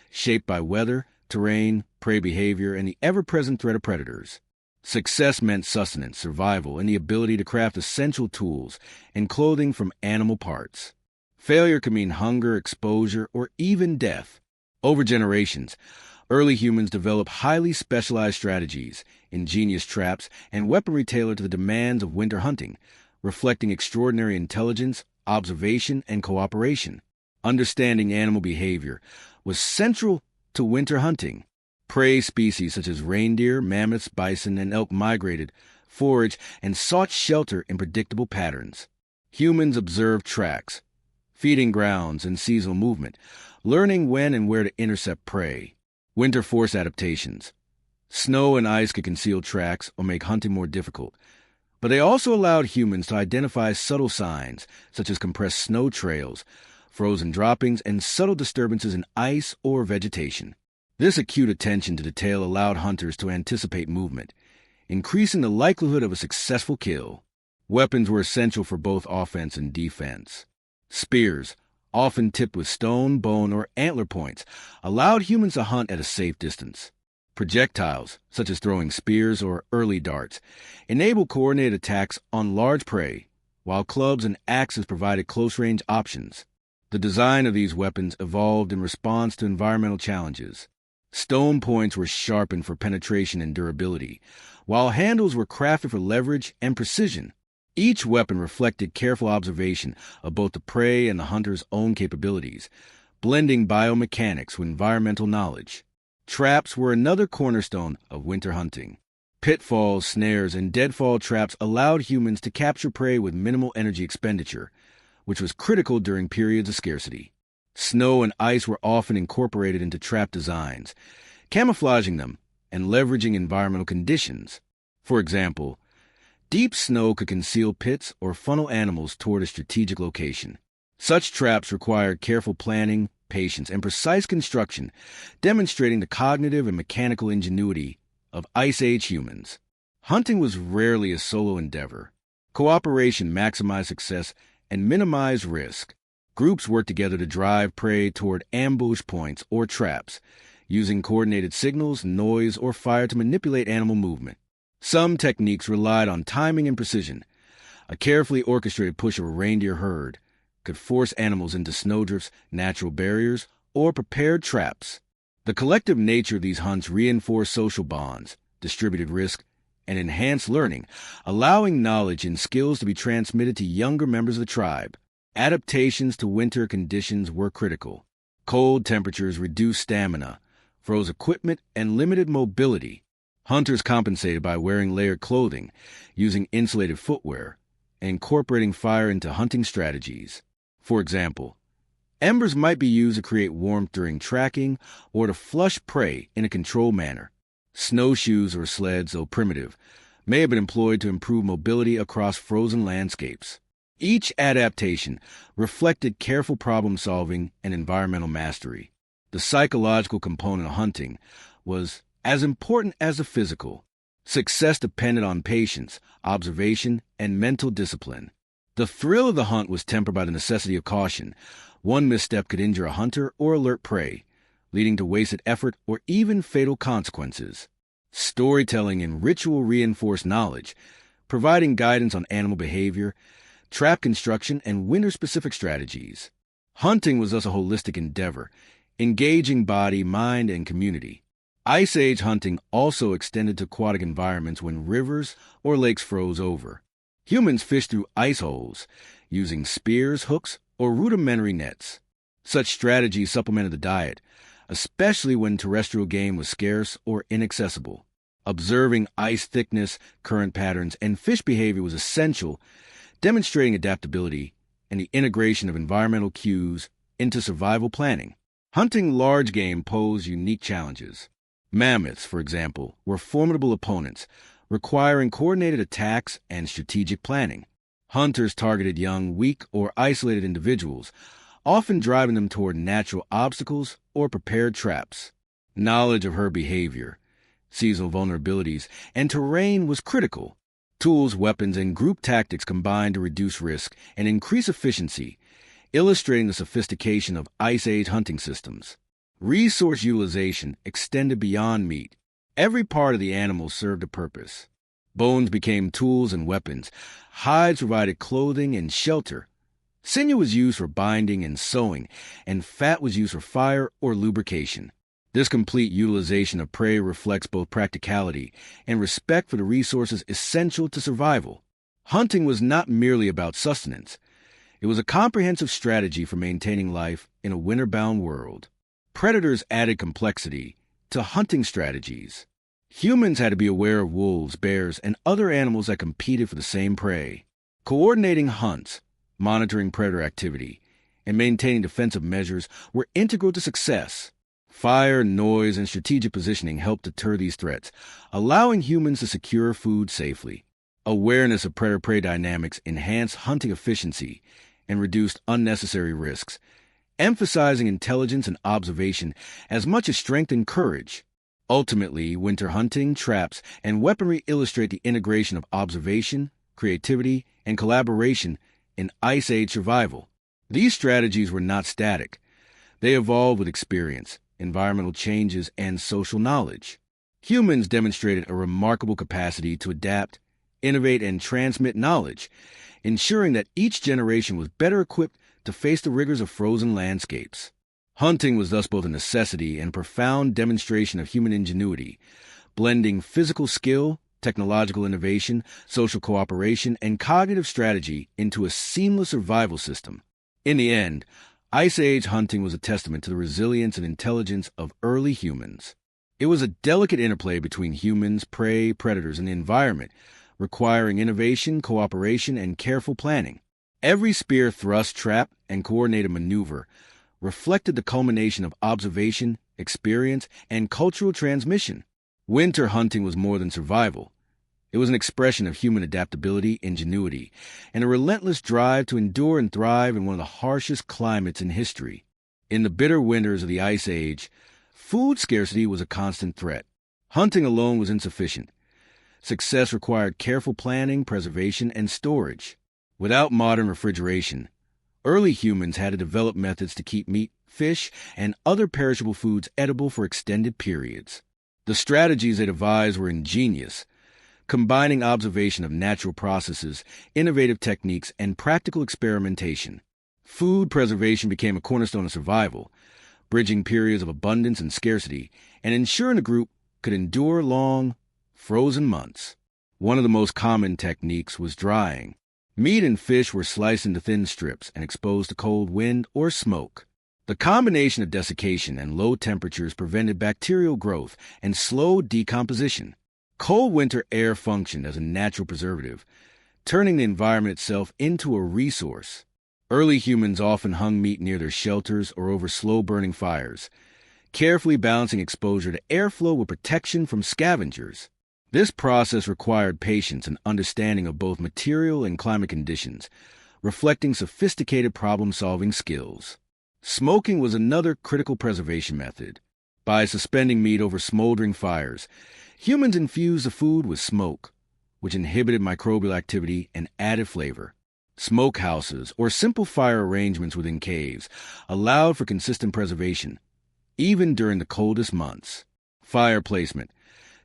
shaped by weather, terrain, prey behavior, and the ever-present threat of predators. Success meant sustenance, survival, and the ability to craft essential tools and clothing from animal parts. Failure could mean hunger, exposure, or even death. Over generations, early humans developed highly specialized strategies, ingenious traps, and weaponry tailored to the demands of winter hunting, reflecting extraordinary intelligence, observation, and cooperation. Understanding animal behavior was central to winter hunting. Prey species such as reindeer, mammoths, bison, and elk migrated, foraged, and sought shelter in predictable patterns. Humans observed tracks, feeding grounds, and seasonal movement, learning when and where to intercept prey. Winter force adaptations. Snow and ice could conceal tracks or make hunting more difficult, but they also allowed humans to identify subtle signs, such as compressed snow trails, frozen droppings, and subtle disturbances in ice or vegetation. This acute attention to detail allowed hunters to anticipate movement, increasing the likelihood of a successful kill. Weapons were essential for both offense and defense. Spears, often tipped with stone, bone, or antler points, allowed humans to hunt at a safe distance. Projectiles, such as throwing spears or early darts, enabled coordinated attacks on large prey, while clubs and axes provided close-range options. The design of these weapons evolved in response to environmental challenges. Stone points were sharpened for penetration and durability, while handles were crafted for leverage and precision. Each weapon reflected careful observation of both the prey and the hunter's own capabilities, blending biomechanics with environmental knowledge. Traps were another cornerstone of winter hunting. Pitfalls, snares, and deadfall traps allowed humans to capture prey with minimal energy expenditure, which was critical during periods of scarcity. Snow and ice were often incorporated into trap designs, camouflaging them and leveraging environmental conditions. For example, deep snow could conceal pits or funnel animals toward a strategic location. Such traps required careful planning, patience, and precise construction, demonstrating the cognitive and mechanical ingenuity of Ice Age humans. Hunting was rarely a solo endeavor. Cooperation maximized success and minimized risk. Groups worked together to drive prey toward ambush points or traps, using coordinated signals, noise, or fire to manipulate animal movement. Some techniques relied on timing and precision. A carefully orchestrated push of a reindeer herd could force animals into snowdrifts, natural barriers, or prepared traps. The collective nature of these hunts reinforced social bonds, distributed risk, and enhanced learning, allowing knowledge and skills to be transmitted to younger members of the tribe. Adaptations to winter conditions were critical. Cold temperatures reduced stamina, froze equipment, and limited mobility. Hunters compensated by wearing layered clothing, using insulated footwear, and incorporating fire into hunting strategies. For example, embers might be used to create warmth during tracking or to flush prey in a controlled manner. Snowshoes or sleds, though primitive, may have been employed to improve mobility across frozen landscapes. Each adaptation reflected careful problem-solving and environmental mastery. The psychological component of hunting was as important as the physical. Success depended on patience, observation, and mental discipline. The thrill of the hunt was tempered by the necessity of caution. One misstep could injure a hunter or alert prey, leading to wasted effort or even fatal consequences. Storytelling and ritual reinforced knowledge, providing guidance on animal behavior, trap construction, and winter-specific strategies. Hunting was thus a holistic endeavor, engaging body, mind, and community. Ice Age hunting also extended to aquatic environments when rivers or lakes froze over. Humans fished through ice holes, using spears, hooks, or rudimentary nets. Such strategies supplemented the diet, especially when terrestrial game was scarce or inaccessible. Observing ice thickness, current patterns, and fish behavior was essential, demonstrating adaptability and the integration of environmental cues into survival planning. Hunting large game posed unique challenges. Mammoths, for example, were formidable opponents, requiring coordinated attacks and strategic planning. Hunters targeted young, weak, or isolated individuals, often driving them toward natural obstacles or prepared traps. Knowledge of herd behavior, seasonal vulnerabilities, and terrain was critical. Tools, weapons, and group tactics combined to reduce risk and increase efficiency, illustrating the sophistication of Ice Age hunting systems. Resource utilization extended beyond meat. Every part of the animal served a purpose. Bones became tools and weapons. Hides provided clothing and shelter. Sinew was used for binding and sewing, and fat was used for fire or lubrication. This complete utilization of prey reflects both practicality and respect for the resources essential to survival. Hunting was not merely about sustenance. It was a comprehensive strategy for maintaining life in a winter-bound world. Predators added complexity to hunting strategies. Humans had to be aware of wolves, bears, and other animals that competed for the same prey. Coordinating hunts, monitoring predator activity, and maintaining defensive measures were integral to success. Fire, noise, and strategic positioning helped deter these threats, allowing humans to secure food safely. Awareness of predator-prey dynamics enhanced hunting efficiency and reduced unnecessary risks, emphasizing intelligence and observation as much as strength and courage. Ultimately, winter hunting, traps, and weaponry illustrate the integration of observation, creativity, and collaboration in Ice Age survival. These strategies were not static. They evolved with experience, environmental changes, and social knowledge. Humans demonstrated a remarkable capacity to adapt, innovate, and transmit knowledge, ensuring that each generation was better equipped to face the rigors of frozen landscapes. Hunting was thus both a necessity and a profound demonstration of human ingenuity, blending physical skill, technological innovation, social cooperation, and cognitive strategy into a seamless survival system. In the end, Ice Age hunting was a testament to the resilience and intelligence of early humans. It was a delicate interplay between humans, prey, predators, and the environment, requiring innovation, cooperation, and careful planning. Every spear thrust, trap, and coordinated maneuver reflected the culmination of observation, experience, and cultural transmission. Winter hunting was more than survival. It was an expression of human adaptability, ingenuity, and a relentless drive to endure and thrive in one of the harshest climates in history. In the bitter winters of the Ice Age, food scarcity was a constant threat. Hunting alone was insufficient. Success required careful planning, preservation, and storage. Without modern refrigeration, early humans had to develop methods to keep meat, fish, and other perishable foods edible for extended periods. The strategies they devised were ingenious, combining observation of natural processes, innovative techniques, and practical experimentation. Food preservation became a cornerstone of survival, bridging periods of abundance and scarcity, and ensuring the group could endure long, frozen months. One of the most common techniques was drying. Meat and fish were sliced into thin strips and exposed to cold wind or smoke. The combination of desiccation and low temperatures prevented bacterial growth and slowed decomposition. Cold winter air functioned as a natural preservative, turning the environment itself into a resource. Early humans often hung meat near their shelters or over slow-burning fires, carefully balancing exposure to airflow with protection from scavengers. This process required patience and understanding of both material and climate conditions, reflecting sophisticated problem-solving skills. Smoking was another critical preservation method. By suspending meat over smoldering fires, humans infused the food with smoke, which inhibited microbial activity and added flavor. Smokehouses, or simple fire arrangements within caves, allowed for consistent preservation, even during the coldest months. Fire placement,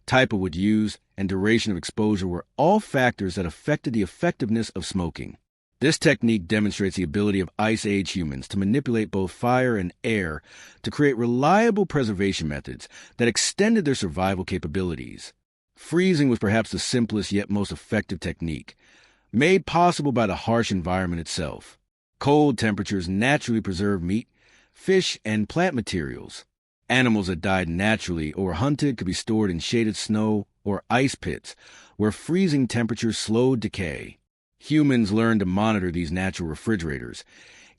type of wood used, and duration of exposure were all factors that affected the effectiveness of smoking. This technique demonstrates the ability of Ice Age humans to manipulate both fire and air to create reliable preservation methods that extended their survival capabilities. Freezing was perhaps the simplest yet most effective technique, made possible by the harsh environment itself. Cold temperatures naturally preserve meat, fish, and plant materials. Animals that died naturally or were hunted could be stored in shaded snow or ice pits, where freezing temperatures slowed decay. Humans learned to monitor these natural refrigerators,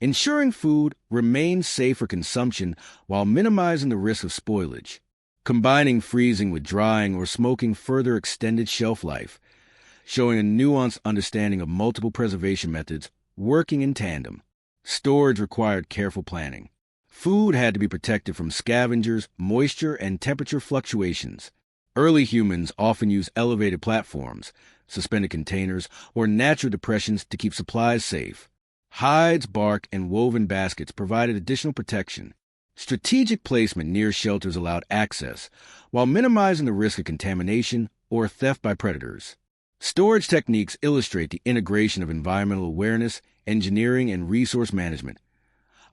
ensuring food remained safe for consumption while minimizing the risk of spoilage. Combining freezing with drying or smoking further extended shelf life, showing a nuanced understanding of multiple preservation methods working in tandem. Storage required careful planning. Food had to be protected from scavengers, moisture, and temperature fluctuations. Early humans often used elevated platforms, suspended containers, or natural depressions to keep supplies safe. Hides, bark, and woven baskets provided additional protection. Strategic placement near shelters allowed access, while minimizing the risk of contamination or theft by predators. Storage techniques illustrate the integration of environmental awareness, engineering, and resource management,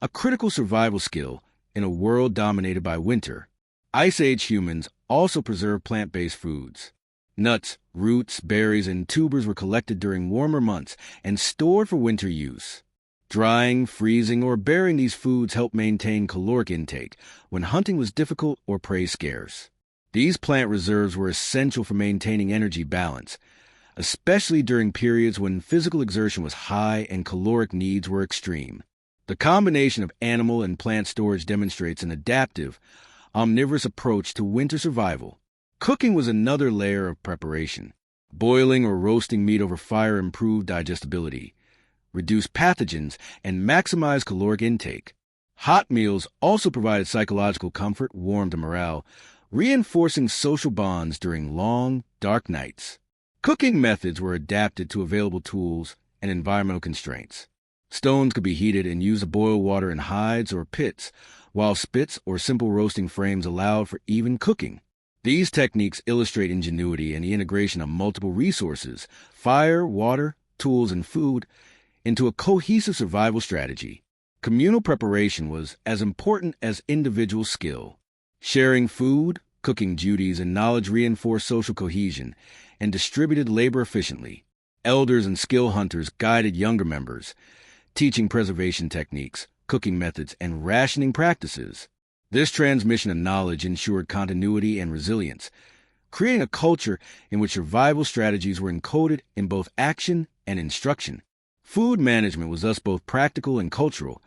a critical survival skill in a world dominated by winter. Ice Age humans also preserved plant-based foods. Nuts, roots, berries, and tubers were collected during warmer months and stored for winter use. Drying, freezing, or burying these foods helped maintain caloric intake when hunting was difficult or prey scarce. These plant reserves were essential for maintaining energy balance, especially during periods when physical exertion was high and caloric needs were extreme. The combination of animal and plant storage demonstrates an adaptive, omnivorous approach to winter survival. Cooking was another layer of preparation. Boiling or roasting meat over fire improved digestibility, reduced pathogens, and maximized caloric intake. Hot meals also provided psychological comfort, warmth, and morale, reinforcing social bonds during long, dark nights. Cooking methods were adapted to available tools and environmental constraints. Stones could be heated and used to boil water in hides or pits, while spits or simple roasting frames allowed for even cooking. These techniques illustrate ingenuity and the integration of multiple resources, fire, water, tools, and food, into a cohesive survival strategy. Communal preparation was as important as individual skill. Sharing food, cooking duties, and knowledge reinforced social cohesion and distributed labor efficiently. Elders and skill hunters guided younger members, teaching preservation techniques, cooking methods, and rationing practices. This transmission of knowledge ensured continuity and resilience, creating a culture in which survival strategies were encoded in both action and instruction. Food management was thus both practical and cultural,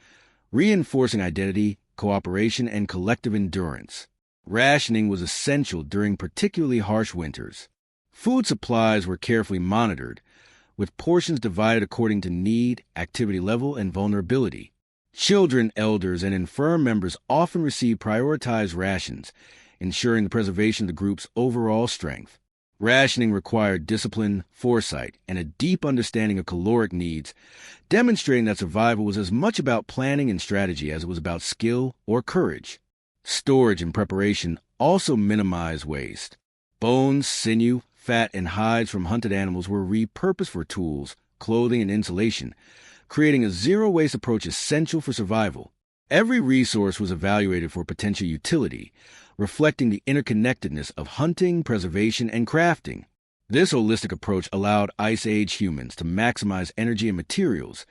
reinforcing identity, cooperation, and collective endurance. Rationing was essential during particularly harsh winters. Food supplies were carefully monitored, with portions divided according to need, activity level, and vulnerability. Children, elders, and infirm members often received prioritized rations, ensuring the preservation of the group's overall strength. Rationing required discipline, foresight, and a deep understanding of caloric needs, demonstrating that survival was as much about planning and strategy as it was about skill or courage. Storage and preparation also minimized waste. Bones, sinew, fat, and hides from hunted animals were repurposed for tools, clothing, and insulation, creating a zero-waste approach essential for survival. Every resource was evaluated for potential utility, reflecting the interconnectedness of hunting, preservation, and crafting. This holistic approach allowed Ice Age humans to maximize energy and materials,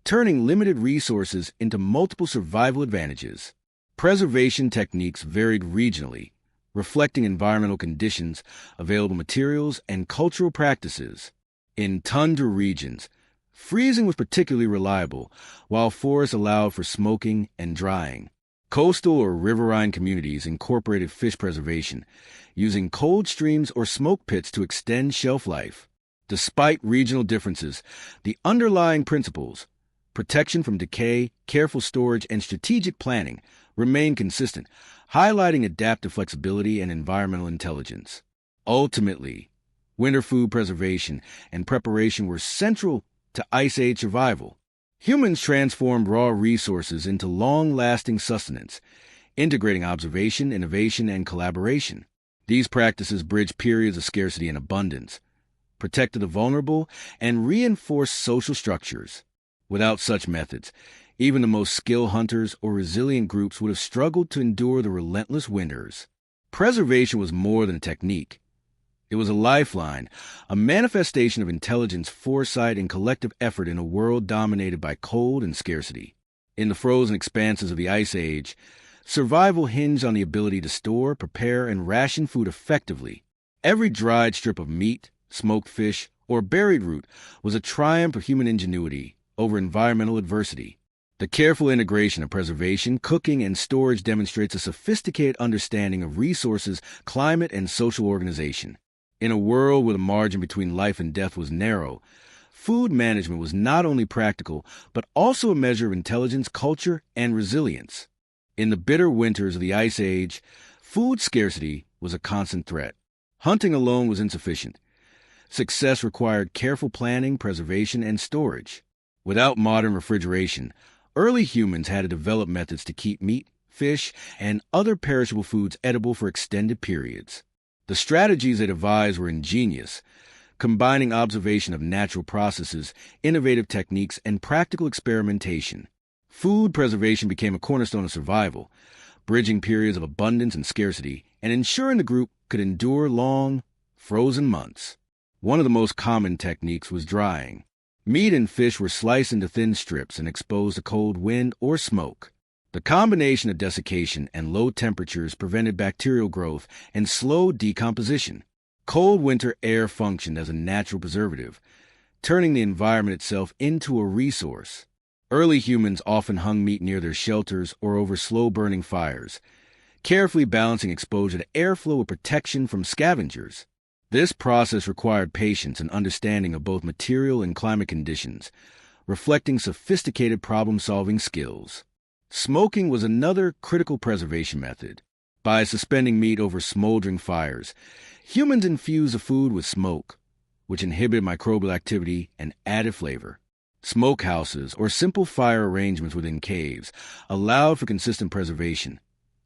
turning limited resources into multiple survival advantages. Preservation techniques varied regionally, reflecting environmental conditions, available materials, and cultural practices. In tundra regions, freezing was particularly reliable, while forests allowed for smoking and drying. Coastal or riverine communities incorporated fish preservation, using cold streams or smoke pits to extend shelf life. Despite regional differences, the underlying principles, protection from decay, careful storage, and strategic planning, remain consistent, highlighting adaptive flexibility and environmental intelligence. Ultimately, winter food preservation and preparation were central to Ice Age survival. Humans transformed raw resources into long-lasting sustenance, integrating observation, innovation, and collaboration. These practices bridged periods of scarcity and abundance, protected the vulnerable, and reinforced social structures. Without such methods, even the most skilled hunters or resilient groups would have struggled to endure the relentless winters. Preservation was more than a technique. It was a lifeline, a manifestation of intelligence, foresight, and collective effort in a world dominated by cold and scarcity. In the frozen expanses of the Ice Age, survival hinged on the ability to store, prepare, and ration food effectively. Every dried strip of meat, smoked fish, or buried root was a triumph of human ingenuity over environmental adversity. The careful integration of preservation, cooking, and storage demonstrates a sophisticated understanding of resources, climate, and social organization. In a world where the margin between life and death was narrow, food management was not only practical, but also a measure of intelligence, culture, and resilience. In the bitter winters of the Ice Age, food scarcity was a constant threat. Hunting alone was insufficient. Success required careful planning, preservation, and storage. Without modern refrigeration, early humans had to develop methods to keep meat, fish, and other perishable foods edible for extended periods. The strategies they devised were ingenious, combining observation of natural processes, innovative techniques, and practical experimentation. Food preservation became a cornerstone of survival, bridging periods of abundance and scarcity, and ensuring the group could endure long, frozen months. One of the most common techniques was drying. Meat and fish were sliced into thin strips and exposed to cold wind or smoke. The combination of desiccation and low temperatures prevented bacterial growth and slowed decomposition. Cold winter air functioned as a natural preservative, turning the environment itself into a resource. Early humans often hung meat near their shelters or over slow-burning fires, carefully balancing exposure to airflow with protection from scavengers. This process required patience and understanding of both material and climate conditions, reflecting sophisticated problem-solving skills. Smoking was another critical preservation method. By suspending meat over smoldering fires, humans infused the food with smoke, which inhibited microbial activity and added flavor. Smokehouses, or simple fire arrangements within caves, allowed for consistent preservation,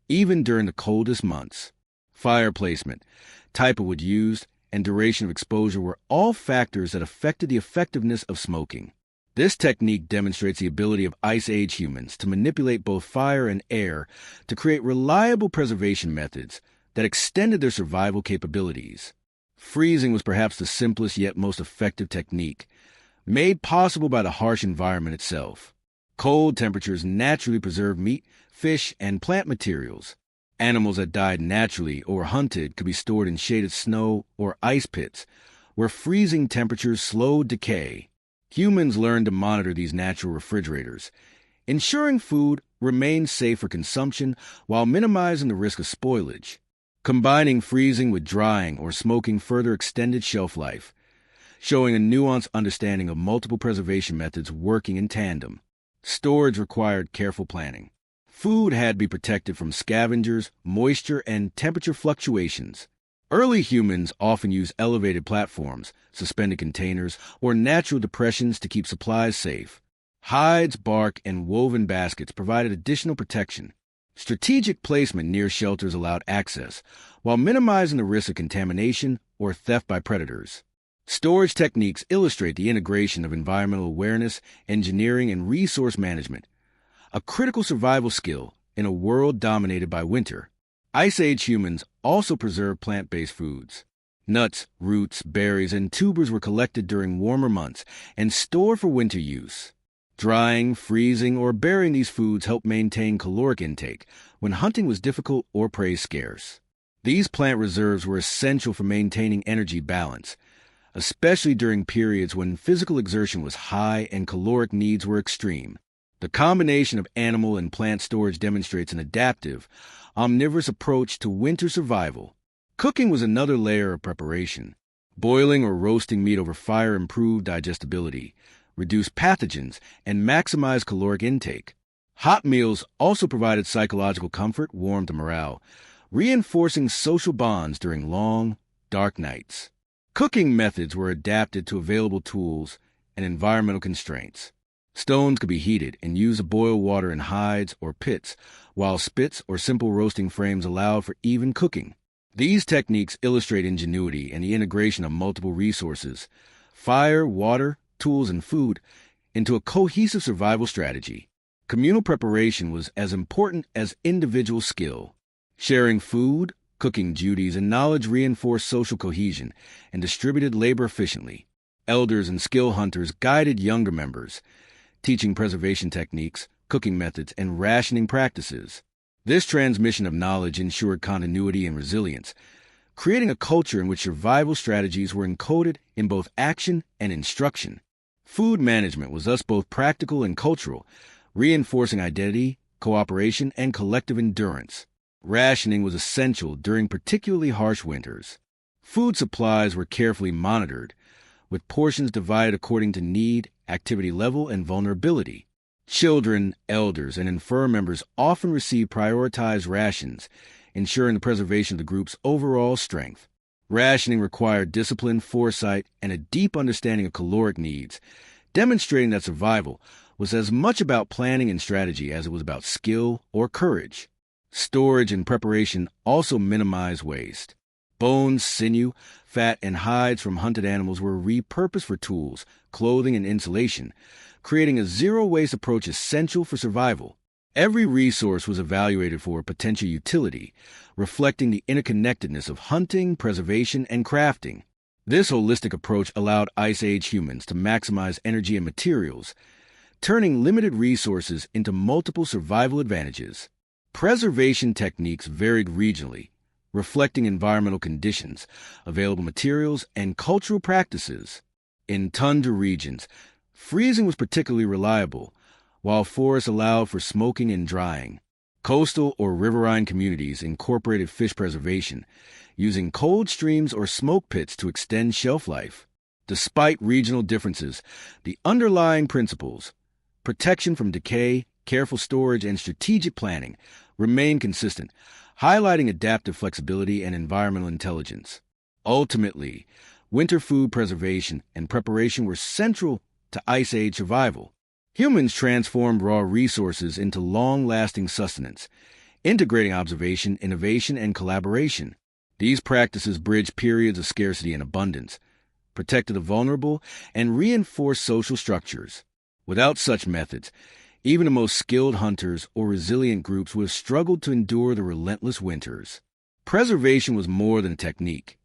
even during the coldest months. Fire placement, type of wood used, and duration of exposure were all factors that affected the effectiveness of smoking. This technique demonstrates the ability of Ice Age humans to manipulate both fire and air to create reliable preservation methods that extended their survival capabilities. Freezing was perhaps the simplest yet most effective technique, made possible by the harsh environment itself. Cold temperatures naturally preserve meat, fish, and plant materials. Animals that died naturally or hunted could be stored in shaded snow or ice pits, where freezing temperatures slowed decay. Humans learned to monitor these natural refrigerators, ensuring food remained safe for consumption while minimizing the risk of spoilage. Combining freezing with drying or smoking further extended shelf life, showing a nuanced understanding of multiple preservation methods working in tandem. Storage required careful planning. Food had to be protected from scavengers, moisture, and temperature fluctuations. Early humans often used elevated platforms, suspended containers, or natural depressions to keep supplies safe. Hides, bark, and woven baskets provided additional protection. Strategic placement near shelters allowed access, while minimizing the risk of contamination or theft by predators. Storage techniques illustrate the integration of environmental awareness, engineering, and resource management, a critical survival skill in a world dominated by winter. Ice Age humans also preserved plant-based foods. Nuts, roots, berries, and tubers were collected during warmer months and stored for winter use. Drying, freezing, or burying these foods helped maintain caloric intake when hunting was difficult or prey scarce. These plant reserves were essential for maintaining energy balance, especially during periods when physical exertion was high and caloric needs were extreme. The combination of animal and plant storage demonstrates an adaptive, omnivorous approach to winter survival. Cooking was another layer of preparation. Boiling or roasting meat over fire improved digestibility, reduced pathogens, and maximized caloric intake. Hot meals also provided psychological comfort, warmth, and morale, reinforcing social bonds during long, dark nights. Cooking methods were adapted to available tools and environmental constraints. Stones could be heated and used to boil water in hides or pits, while spits or simple roasting frames allowed for even cooking. These techniques illustrate ingenuity and the integration of multiple resources, fire, water, tools, and food, into a cohesive survival strategy. Communal preparation was as important as individual skill. Sharing food, cooking duties, and knowledge reinforced social cohesion and distributed labor efficiently. Elders and skill hunters guided younger members, teaching preservation techniques, cooking methods, and rationing practices. This transmission of knowledge ensured continuity and resilience, creating a culture in which survival strategies were encoded in both action and instruction. Food management was thus both practical and cultural, reinforcing identity, cooperation, and collective endurance. Rationing was essential during particularly harsh winters. Food supplies were carefully monitored, with portions divided according to need, activity level, and vulnerability. Children, elders, and infirm members often received prioritized rations, ensuring the preservation of the group's overall strength. Rationing required discipline, foresight, and a deep understanding of caloric needs, demonstrating that survival was as much about planning and strategy as it was about skill or courage. Storage and preparation also minimized waste. Bones, sinew, fat, and hides from hunted animals were repurposed for tools, clothing, and insulation, creating a zero-waste approach essential for survival. Every resource was evaluated for potential utility, reflecting the interconnectedness of hunting, preservation, and crafting. This holistic approach allowed Ice Age humans to maximize energy and materials, turning limited resources into multiple survival advantages. Preservation techniques varied regionally, reflecting environmental conditions, available materials, and cultural practices. In tundra regions, freezing was particularly reliable, while forests allowed for smoking and drying. Coastal or riverine communities incorporated fish preservation, using cold streams or smoke pits to extend shelf life. Despite regional differences, the underlying principles, protection from decay, careful storage, and strategic planning, remain consistent, highlighting adaptive flexibility and environmental intelligence. Ultimately, winter food preservation and preparation were central to Ice Age survival. Humans transformed raw resources into long-lasting sustenance, integrating observation, innovation, and collaboration. These practices bridged periods of scarcity and abundance, protected the vulnerable, and reinforced social structures. Without such methods, even the most skilled hunters or resilient groups would have struggled to endure the relentless winters. Preservation was more than a technique.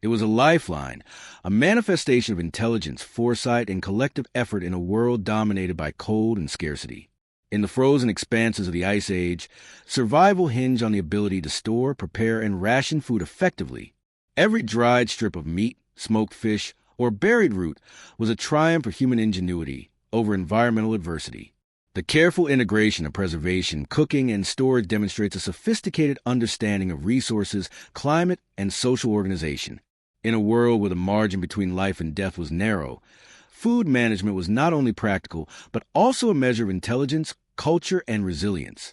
It was a lifeline, a manifestation of intelligence, foresight, and collective effort in a world dominated by cold and scarcity. In the frozen expanses of the Ice Age, survival hinged on the ability to store, prepare, and ration food effectively. Every dried strip of meat, smoked fish, or buried root was a triumph for human ingenuity over environmental adversity. The careful integration of preservation, cooking, and storage demonstrates a sophisticated understanding of resources, climate, and social organization. In a world where the margin between life and death was narrow, food management was not only practical, but also a measure of intelligence, culture, and resilience.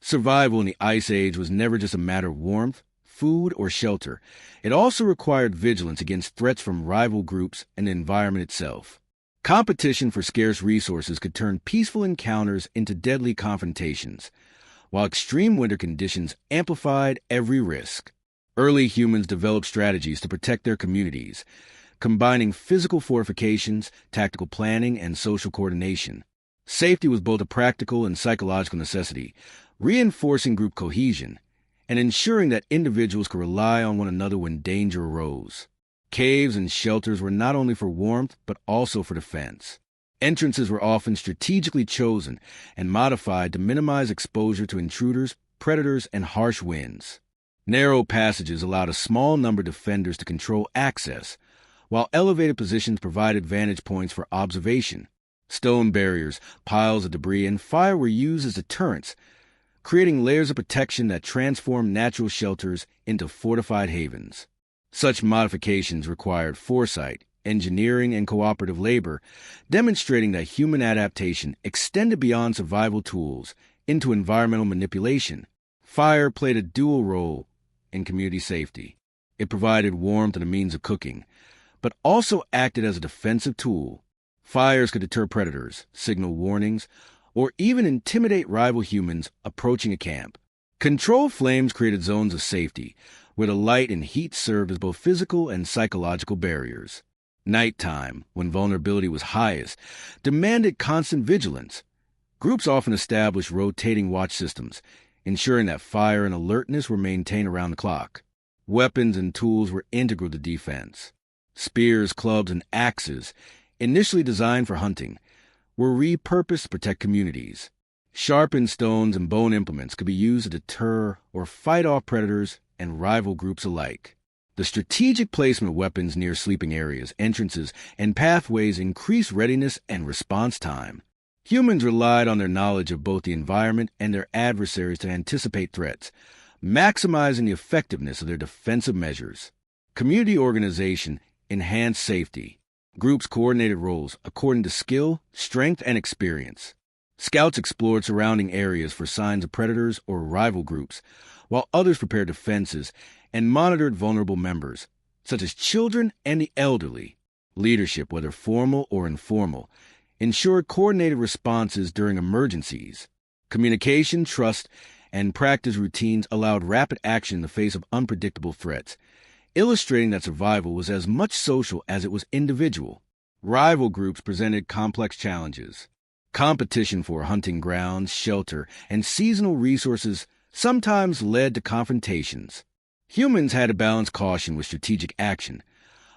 Survival in the Ice Age was never just a matter of warmth, food, or shelter. It also required vigilance against threats from rival groups and the environment itself. Competition for scarce resources could turn peaceful encounters into deadly confrontations, while extreme winter conditions amplified every risk. Early humans developed strategies to protect their communities, combining physical fortifications, tactical planning, and social coordination. Safety was both a practical and psychological necessity, reinforcing group cohesion and ensuring that individuals could rely on one another when danger arose. Caves and shelters were not only for warmth, but also for defense. Entrances were often strategically chosen and modified to minimize exposure to intruders, predators, and harsh winds. Narrow passages allowed a small number of defenders to control access, while elevated positions provided vantage points for observation. Stone barriers, piles of debris, and fire were used as deterrents, creating layers of protection that transformed natural shelters into fortified havens. Such modifications required foresight, engineering, and cooperative labor, demonstrating that human adaptation extended beyond survival tools into environmental manipulation. Fire played a dual role in community safety. It provided warmth and a means of cooking, but also acted as a defensive tool. Fires could deter predators, signal warnings, or even intimidate rival humans approaching a camp. Controlled flames created zones of safety, where the light and heat served as both physical and psychological barriers. Nighttime, when vulnerability was highest, demanded constant vigilance. Groups often established rotating watch systems, ensuring that fire and alertness were maintained around the clock. Weapons and tools were integral to defense. Spears, clubs, and axes, initially designed for hunting, were repurposed to protect communities. Sharpened stones and bone implements could be used to deter or fight off predators and rival groups alike. The strategic placement of weapons near sleeping areas, entrances, and pathways increased readiness and response time. Humans relied on their knowledge of both the environment and their adversaries to anticipate threats, maximizing the effectiveness of their defensive measures. Community organization enhanced safety. Groups coordinated roles according to skill, strength, and experience. Scouts explored surrounding areas for signs of predators or rival groups, while others prepared defenses and monitored vulnerable members, such as children and the elderly. Leadership, whether formal or informal, ensured coordinated responses during emergencies. Communication, trust, and practice routines allowed rapid action in the face of unpredictable threats, illustrating that survival was as much social as it was individual. Rival groups presented complex challenges. Competition for hunting grounds, shelter, and seasonal resources sometimes led to confrontations. Humans had to balance caution with strategic action,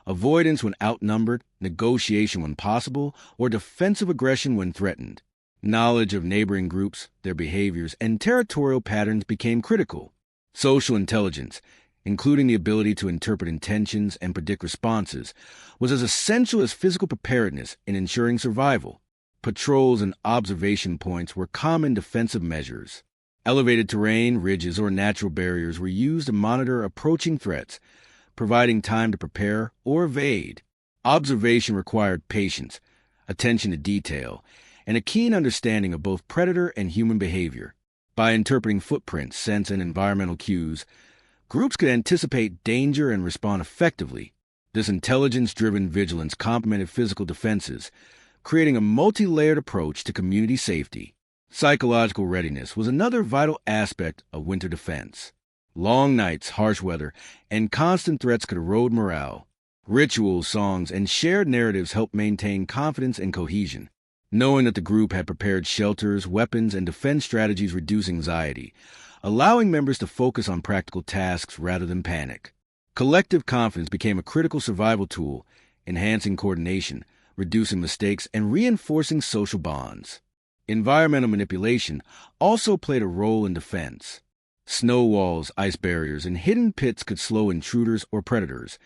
avoidance when outnumbered, negotiation when possible, or defensive aggression when threatened. Knowledge of neighboring groups, their behaviors, and territorial patterns became critical. Social intelligence, including the ability to interpret intentions and predict responses, was as essential as physical preparedness in ensuring survival. Patrols and observation points were common defensive measures. Elevated terrain, ridges, or natural barriers were used to monitor approaching threats, providing time to prepare or evade. Observation required patience, attention to detail, and a keen understanding of both predator and human behavior. By interpreting footprints, scents, and environmental cues, groups could anticipate danger and respond effectively. This intelligence-driven vigilance complemented physical defenses, creating a multi-layered approach to community safety. Psychological readiness was another vital aspect of winter defense. Long nights, harsh weather, and constant threats could erode morale. Rituals, songs, and shared narratives helped maintain confidence and cohesion. Knowing that the group had prepared shelters, weapons, and defense strategies reduced anxiety, allowing members to focus on practical tasks rather than panic. Collective confidence became a critical survival tool, enhancing coordination, reducing mistakes, and reinforcing social bonds. Environmental manipulation also played a role in defense. Snow walls, ice barriers, and hidden pits could slow intruders or predators,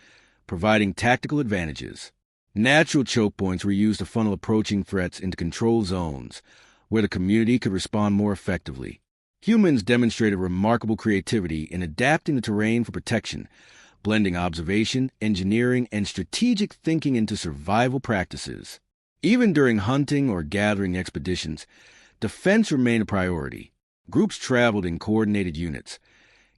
providing tactical advantages. Natural choke points were used to funnel approaching threats into control zones, where the community could respond more effectively. Humans demonstrated remarkable creativity in adapting the terrain for protection, blending observation, engineering, and strategic thinking into survival practices. Even during hunting or gathering expeditions, defense remained a priority. Groups traveled in coordinated units,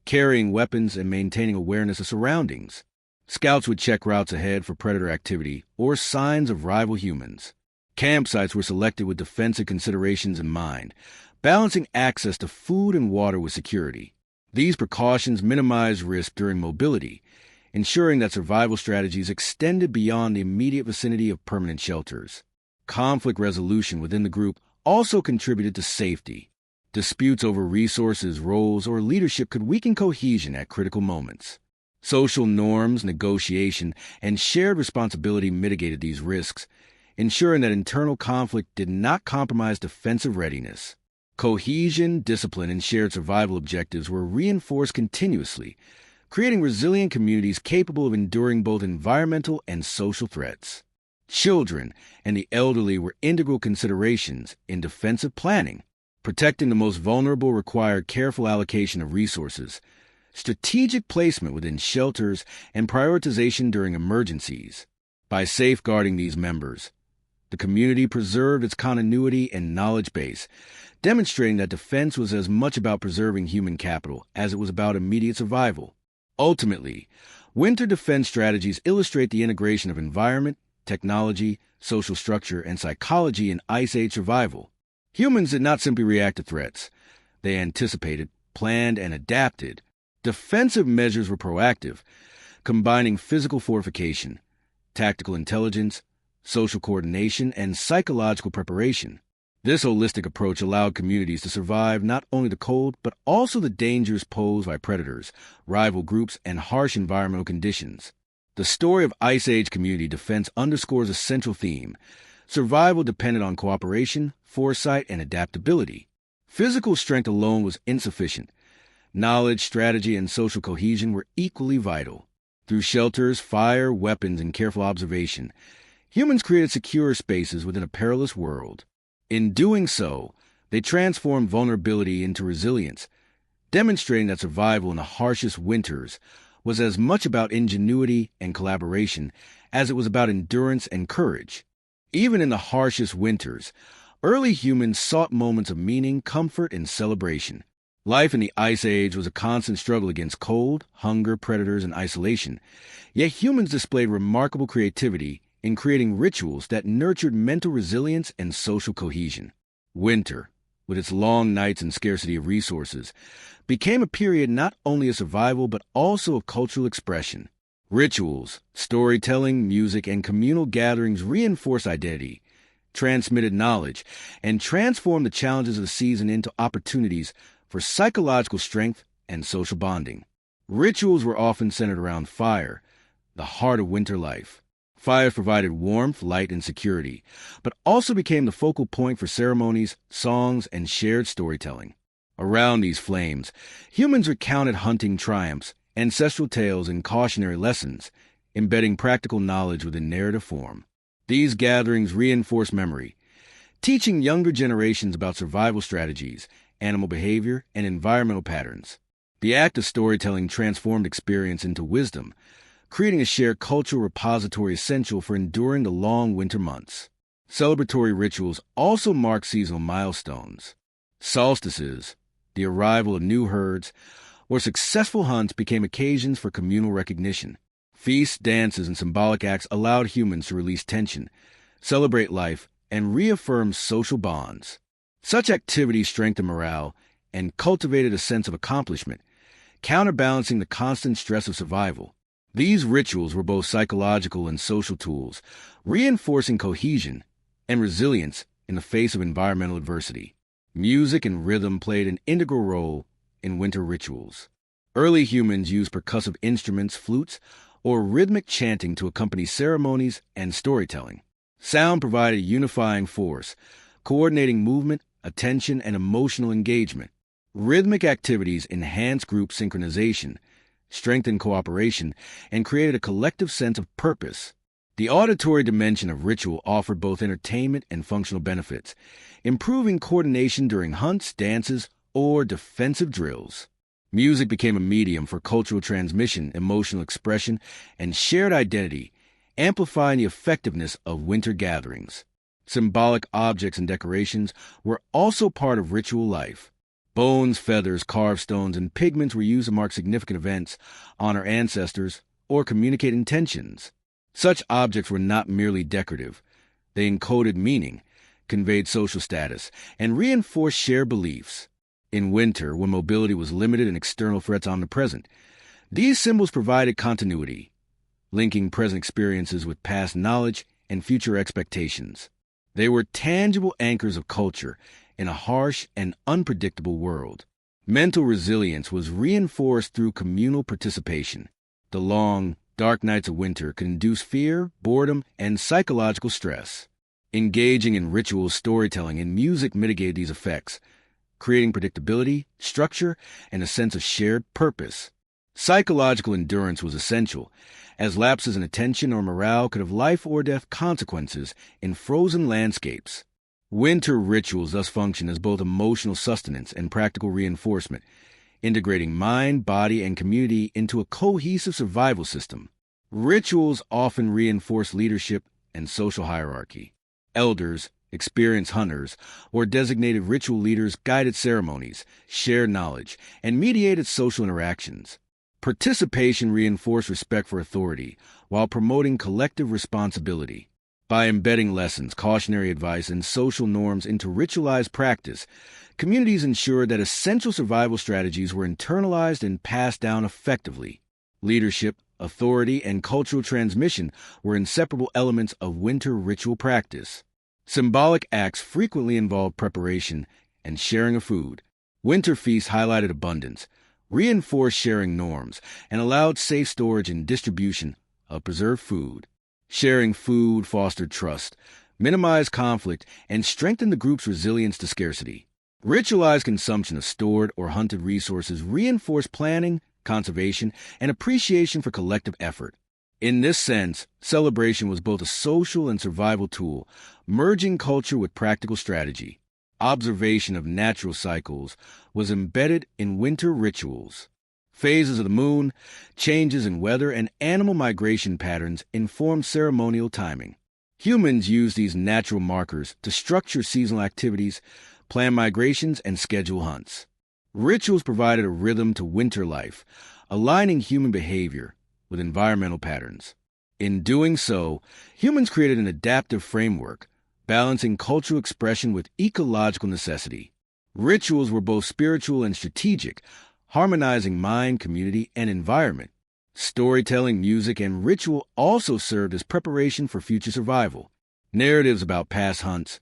carrying weapons and maintaining awareness of surroundings. Scouts would check routes ahead for predator activity or signs of rival humans. Campsites were selected with defensive considerations in mind, balancing access to food and water with security. These precautions minimized risk during mobility, ensuring that survival strategies extended beyond the immediate vicinity of permanent shelters. Conflict resolution within the group also contributed to safety. Disputes over resources, roles, or leadership could weaken cohesion at critical moments. Social norms, negotiation, and shared responsibility mitigated these risks, ensuring that internal conflict did not compromise defensive readiness. Cohesion, discipline, and shared survival objectives were reinforced continuously, creating resilient communities capable of enduring both environmental and social threats. Children and the elderly were integral considerations in defensive planning. Protecting the most vulnerable required careful allocation of resources, strategic placement within shelters, and prioritization during emergencies. By safeguarding these members, the community preserved its continuity and knowledge base, demonstrating that defense was as much about preserving human capital as it was about immediate survival. Ultimately, winter defense strategies illustrate the integration of environment, technology, social structure, and psychology in Ice Age survival. Humans did not simply react to threats. They anticipated, planned, and adapted. Defensive measures were proactive, combining physical fortification, tactical intelligence, social coordination, and psychological preparation. This holistic approach allowed communities to survive not only the cold, but also the dangers posed by predators, rival groups, and harsh environmental conditions. The story of Ice Age community defense underscores a central theme. Survival depended on cooperation, foresight, and adaptability. Physical strength alone was insufficient. Knowledge, strategy, and social cohesion were equally vital. Through shelters, fire, weapons, and careful observation, humans created secure spaces within a perilous world. In doing so, they transformed vulnerability into resilience, demonstrating that survival in the harshest winters was as much about ingenuity and collaboration as it was about endurance and courage. Even in the harshest winters, early humans sought moments of meaning, comfort, and celebration. Life in the Ice Age was a constant struggle against cold, hunger, predators, and isolation, yet humans displayed remarkable creativity in creating rituals that nurtured mental resilience and social cohesion. Winter, with its long nights and scarcity of resources, became a period not only of survival but also of cultural expression. Rituals, storytelling, music, and communal gatherings reinforce identity, transmitted knowledge, and transform the challenges of the season into opportunities for psychological strength and social bonding. Rituals were often centered around fire, the heart of winter life. Fires provided warmth, light, and security, but also became the focal point for ceremonies, songs, and shared storytelling. Around these flames, humans recounted hunting triumphs, ancestral tales, and cautionary lessons, embedding practical knowledge within narrative form. These gatherings reinforce memory, teaching younger generations about survival strategies, animal behavior, and environmental patterns. The act of storytelling transformed experience into wisdom, creating a shared cultural repository essential for enduring the long winter months. Celebratory rituals also mark seasonal milestones. Solstices, the arrival of new herds, or successful hunts became occasions for communal recognition. Feasts, dances, and symbolic acts allowed humans to release tension, celebrate life, and reaffirm social bonds. Such activities strengthened morale and cultivated a sense of accomplishment, counterbalancing the constant stress of survival. These rituals were both psychological and social tools, reinforcing cohesion and resilience in the face of environmental adversity. Music and rhythm played an integral role in winter rituals. Early humans used percussive instruments, flutes, or rhythmic chanting to accompany ceremonies and storytelling. Sound provided a unifying force, coordinating movement, attention, and emotional engagement. Rhythmic activities enhanced group synchronization, strengthened cooperation, and created a collective sense of purpose. The auditory dimension of ritual offered both entertainment and functional benefits, improving coordination during hunts, dances, or defensive drills. Music became a medium for cultural transmission, emotional expression, and shared identity, amplifying the effectiveness of winter gatherings. Symbolic objects and decorations were also part of ritual life. Bones, feathers, carved stones, and pigments were used to mark significant events, honor ancestors, or communicate intentions. Such objects were not merely decorative. They encoded meaning, conveyed social status, and reinforced shared beliefs. In winter, when mobility was limited and external threats omnipresent, these symbols provided continuity, linking present experiences with past knowledge and future expectations. They were tangible anchors of culture in a harsh and unpredictable world. Mental resilience was reinforced through communal participation. The long, dark nights of winter could induce fear, boredom, and psychological stress. Engaging in ritual storytelling and music mitigated these effects, creating predictability, structure, and a sense of shared purpose. Psychological endurance was essential, as lapses in attention or morale could have life or death consequences in frozen landscapes. Winter rituals thus function as both emotional sustenance and practical reinforcement, integrating mind, body, and community into a cohesive survival system. Rituals often reinforce leadership and social hierarchy. Elders, experienced hunters, or designated ritual leaders guided ceremonies, shared knowledge, and mediated social interactions. Participation reinforced respect for authority while promoting collective responsibility. By embedding lessons, cautionary advice, and social norms into ritualized practice, communities ensured that essential survival strategies were internalized and passed down effectively. Leadership, authority, and cultural transmission were inseparable elements of winter ritual practice. Symbolic acts frequently involved preparation and sharing of food. Winter feasts highlighted abundance, reinforced sharing norms, and allowed safe storage and distribution of preserved food. Sharing food fostered trust, minimized conflict, and strengthened the group's resilience to scarcity. Ritualized consumption of stored or hunted resources reinforced planning, conservation, and appreciation for collective effort. In this sense, celebration was both a social and survival tool, merging culture with practical strategy. Observation of natural cycles was embedded in winter rituals. Phases of the moon, changes in weather, and animal migration patterns informed ceremonial timing. Humans used these natural markers to structure seasonal activities, plan migrations, and schedule hunts. Rituals provided a rhythm to winter life, aligning human behavior with environmental patterns. In doing so, humans created an adaptive framework, balancing cultural expression with ecological necessity. Rituals were both spiritual and strategic, harmonizing mind, community, and environment. Storytelling, music, and ritual also served as preparation for future survival. Narratives about past hunts,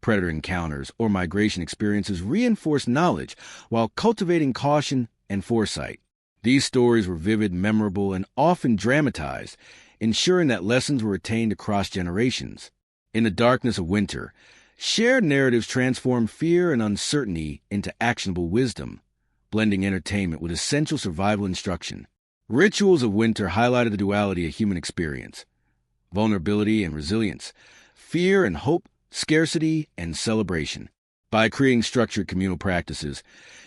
predator encounters, or migration experiences reinforced knowledge while cultivating caution and foresight. These stories were vivid, memorable, and often dramatized, ensuring that lessons were retained across generations. In the darkness of winter, shared narratives transformed fear and uncertainty into actionable wisdom, blending entertainment with essential survival instruction. Rituals of winter highlighted the duality of human experience: vulnerability and resilience, fear and hope, scarcity and celebration. By creating structured communal practices,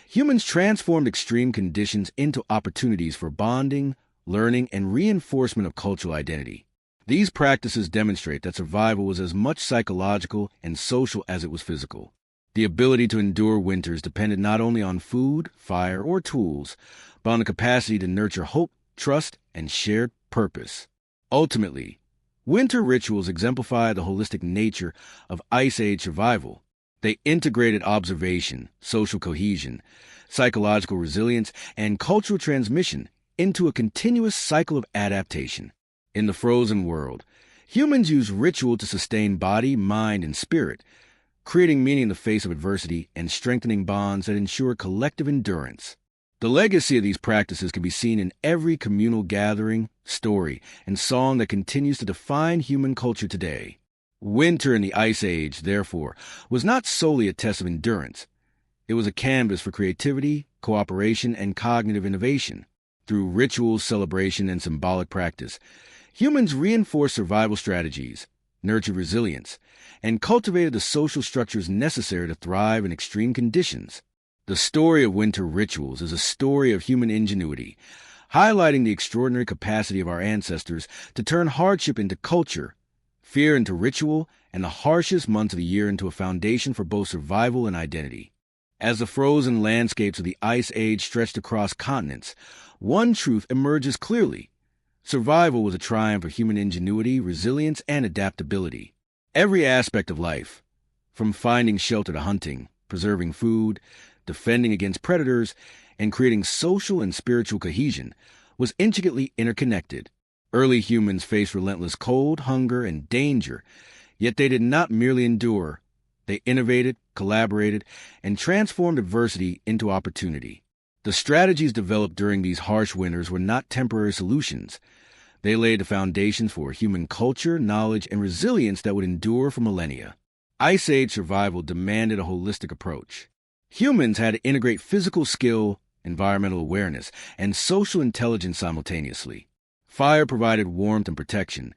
humans transformed extreme conditions into opportunities for bonding, learning, and reinforcement of cultural identity. These practices demonstrate that survival was as much psychological and social as it was physical. The ability to endure winters depended not only on food, fire, or tools, but on the capacity to nurture hope, trust, and shared purpose. Ultimately, winter rituals exemplify the holistic nature of Ice Age survival. They integrated observation, social cohesion, psychological resilience, and cultural transmission into a continuous cycle of adaptation. In the frozen world, humans use ritual to sustain body, mind, and spirit, creating meaning in the face of adversity and strengthening bonds that ensure collective endurance. The legacy of these practices can be seen in every communal gathering, story, and song that continues to define human culture today. Winter in the Ice Age, therefore, was not solely a test of endurance. It was a canvas for creativity, cooperation, and cognitive innovation. Through rituals, celebration, and symbolic practice, humans reinforced survival strategies, nurtured resilience, and cultivated the social structures necessary to thrive in extreme conditions. The story of winter rituals is a story of human ingenuity, highlighting the extraordinary capacity of our ancestors to turn hardship into culture, fear into ritual, and the harshest months of the year into a foundation for both survival and identity. As the frozen landscapes of the Ice Age stretched across continents, one truth emerges clearly: survival was a triumph of human ingenuity, resilience, and adaptability. Every aspect of life, from finding shelter to hunting, preserving food, defending against predators, and creating social and spiritual cohesion, was intricately interconnected. Early humans faced relentless cold, hunger, and danger, yet they did not merely endure. They innovated, collaborated, and transformed adversity into opportunity. The strategies developed during these harsh winters were not temporary solutions. They laid the foundations for a human culture, knowledge, and resilience that would endure for millennia. Ice Age survival demanded a holistic approach. Humans had to integrate physical skill, environmental awareness, and social intelligence simultaneously. Fire provided warmth and protection,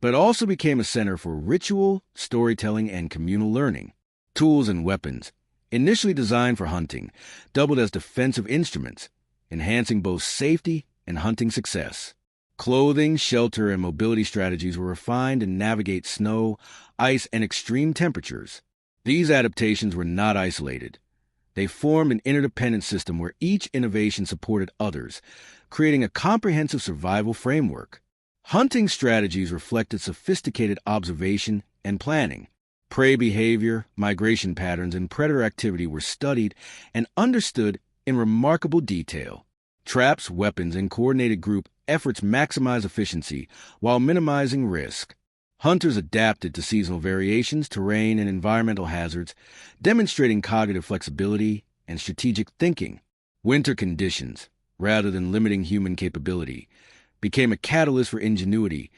but it also became a center for ritual, storytelling, and communal learning. Tools and weapons, initially designed for hunting, doubled as defensive instruments, enhancing both safety and hunting success. Clothing, shelter, and mobility strategies were refined to navigate snow, ice, and extreme temperatures. These adaptations were not isolated. They formed an interdependent system where each innovation supported others, creating a comprehensive survival framework. Hunting strategies reflected sophisticated observation and planning. Prey behavior, migration patterns, and predator activity were studied and understood in remarkable detail. Traps, weapons, and coordinated group efforts maximize efficiency while minimizing risk. Hunters adapted to seasonal variations, terrain, and environmental hazards, demonstrating cognitive flexibility and strategic thinking. Winter conditions, rather than limiting human capability, became a catalyst for ingenuity,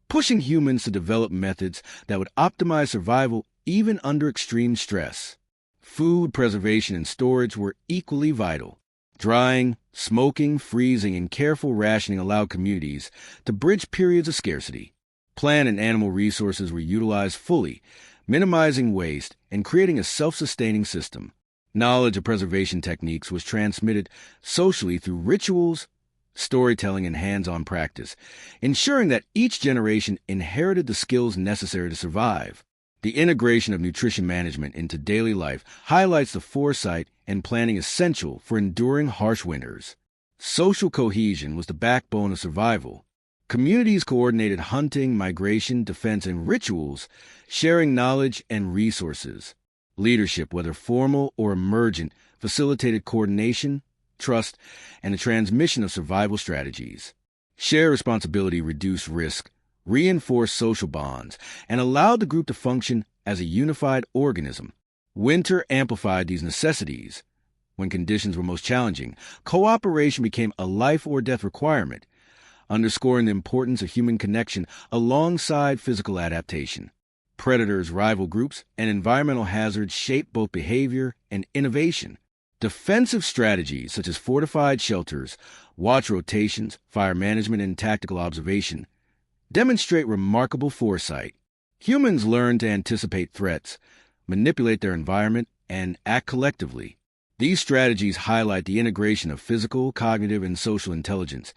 pushing humans to develop methods that would optimize survival even under extreme stress. Food preservation and storage were equally vital. Drying, smoking, freezing, and careful rationing allowed communities to bridge periods of scarcity. Plant and animal resources were utilized fully, minimizing waste and creating a self-sustaining system. Knowledge of preservation techniques was transmitted socially through rituals, storytelling, and hands-on practice, ensuring that each generation inherited the skills necessary to survive. The integration of nutrition management into daily life highlights the foresight and planning essential for enduring harsh winters. Social cohesion was the backbone of survival. Communities coordinated hunting, migration, defense, and rituals, sharing knowledge and resources. Leadership, whether formal or emergent, facilitated coordination, trust, and the transmission of survival strategies. Shared responsibility reduced risk, reinforced social bonds, and allowed the group to function as a unified organism. Winter amplified these necessities. When conditions were most challenging, cooperation became a life-or-death requirement, underscoring the importance of human connection alongside physical adaptation. Predators, rival groups, and environmental hazards shape both behavior and innovation. Defensive strategies such as fortified shelters, watch rotations, fire management, and tactical observation demonstrate remarkable foresight. Humans learn to anticipate threats, manipulate their environment, and act collectively. These strategies highlight the integration of physical, cognitive, and social intelligence,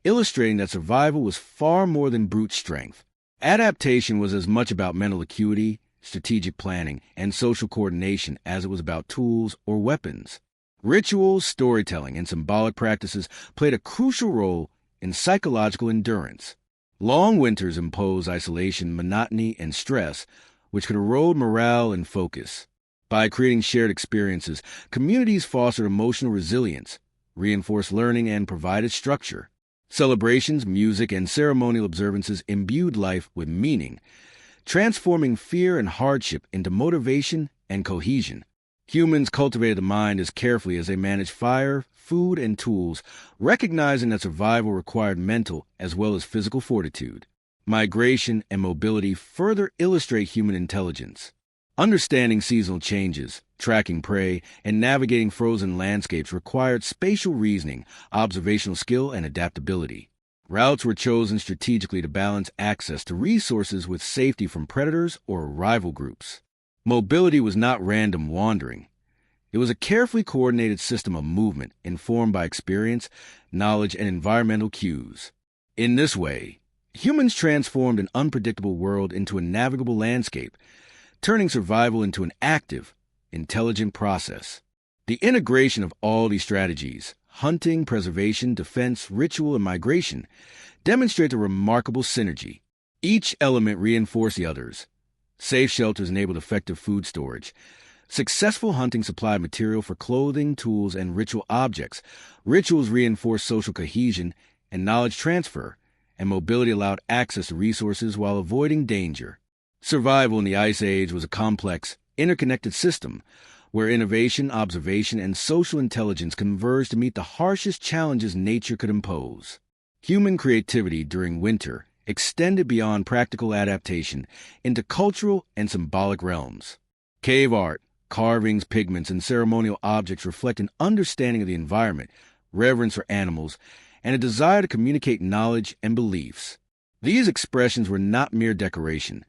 illustrating that survival was far more than brute strength. Adaptation was as much about mental acuity, strategic planning, and social coordination as it was about tools or weapons. Rituals, storytelling, and symbolic practices played a crucial role in psychological endurance. Long winters impose isolation, monotony, and stress, which could erode morale and focus. By creating shared experiences, communities fostered emotional resilience, reinforced learning, and provided structure. Celebrations, music, and ceremonial observances imbued life with meaning, transforming fear and hardship into motivation and cohesion. Humans cultivated the mind as carefully as they managed fire, food, and tools, recognizing that survival required mental as well as physical fortitude. Migration and mobility further illustrate human intelligence. Understanding seasonal changes, tracking prey, and navigating frozen landscapes required spatial reasoning, observational skill, and adaptability. Routes were chosen strategically to balance access to resources with safety from predators or rival groups. Mobility was not random wandering. It was a carefully coordinated system of movement informed by experience, knowledge, and environmental cues. In this way, humans transformed an unpredictable world into a navigable landscape, turning survival into an active, intelligent process. The integration of all these strategies, hunting, preservation, defense, ritual, and migration, demonstrate a remarkable synergy. Each element reinforced the others. Safe shelters enabled effective food storage. Successful hunting supplied material for clothing, tools, and ritual objects. Rituals reinforced social cohesion and knowledge transfer, and mobility allowed access to resources while avoiding danger. Survival in the Ice Age was a complex, interconnected system where innovation, observation, and social intelligence converged to meet the harshest challenges nature could impose. Human creativity during winter extended beyond practical adaptation into cultural and symbolic realms. Cave art, carvings, pigments, and ceremonial objects reflect an understanding of the environment, reverence for animals, and a desire to communicate knowledge and beliefs. These expressions were not mere decoration.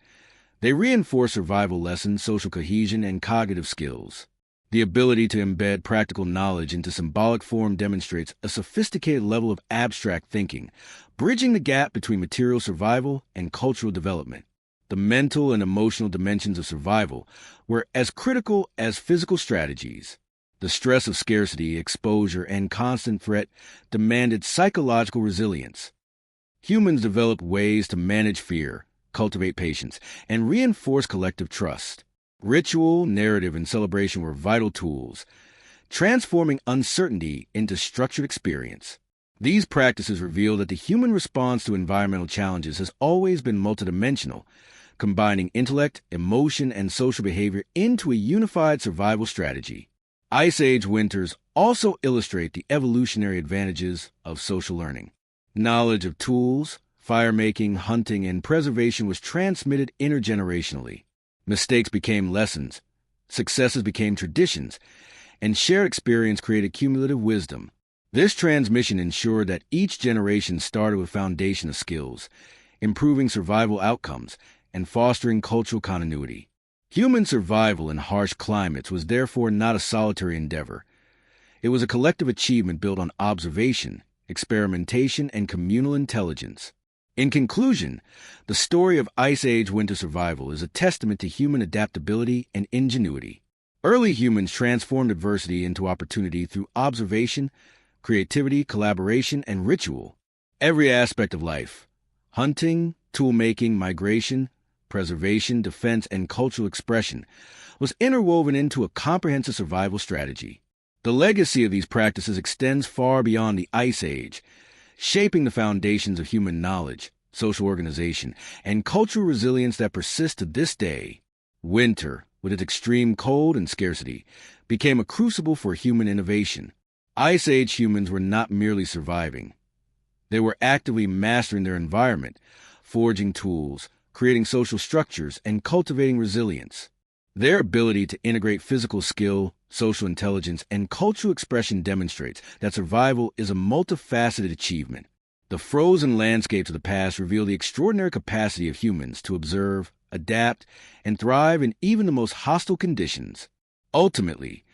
They reinforce survival lessons, social cohesion, and cognitive skills. The ability to embed practical knowledge into symbolic form demonstrates a sophisticated level of abstract thinking, bridging the gap between material survival and cultural development. The mental and emotional dimensions of survival were as critical as physical strategies. The stress of scarcity, exposure, and constant threat demanded psychological resilience. Humans developed ways to manage fear, cultivate patience, and reinforce collective trust. Ritual, narrative, and celebration were vital tools, transforming uncertainty into structured experience. These practices reveal that the human response to environmental challenges has always been multidimensional, combining intellect, emotion, and social behavior into a unified survival strategy. Ice Age winters also illustrate the evolutionary advantages of social learning. Knowledge of tools, fire-making, hunting, and preservation was transmitted intergenerationally. Mistakes became lessons, successes became traditions, and shared experience created cumulative wisdom. This transmission ensured that each generation started with a foundation of skills, improving survival outcomes and fostering cultural continuity. Human survival in harsh climates was therefore not a solitary endeavor. It was a collective achievement built on observation, experimentation, and communal intelligence. In conclusion, the story of Ice Age winter survival is a testament to human adaptability and ingenuity. Early humans transformed adversity into opportunity through observation, creativity, collaboration, and ritual. Every aspect of life, hunting, tool-making, migration, preservation, defense, and cultural expression, was interwoven into a comprehensive survival strategy. The legacy of these practices extends far beyond the Ice Age, shaping the foundations of human knowledge, social organization, and cultural resilience that persist to this day. Winter, with its extreme cold and scarcity, became a crucible for human innovation. Ice Age humans were not merely surviving. They were actively mastering their environment, forging tools, creating social structures, and cultivating resilience. Their ability to integrate physical skill, social intelligence, and cultural expression demonstrates that survival is a multifaceted achievement. The frozen landscapes of the past reveal the extraordinary capacity of humans to observe, adapt, and thrive in even the most hostile conditions. Ultimately,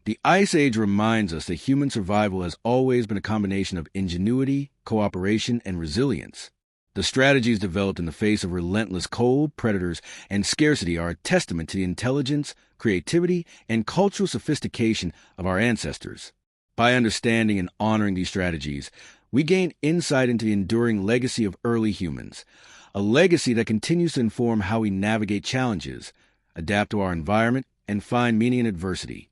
the Ice Age reminds us that human survival has always been a combination of ingenuity, cooperation, and resilience. The strategies developed in the face of relentless cold, predators, and scarcity are a testament to the intelligence, creativity, and cultural sophistication of our ancestors. By understanding and honoring these strategies, we gain insight into the enduring legacy of early humans, a legacy that continues to inform how we navigate challenges, adapt to our environment, and find meaning in adversity.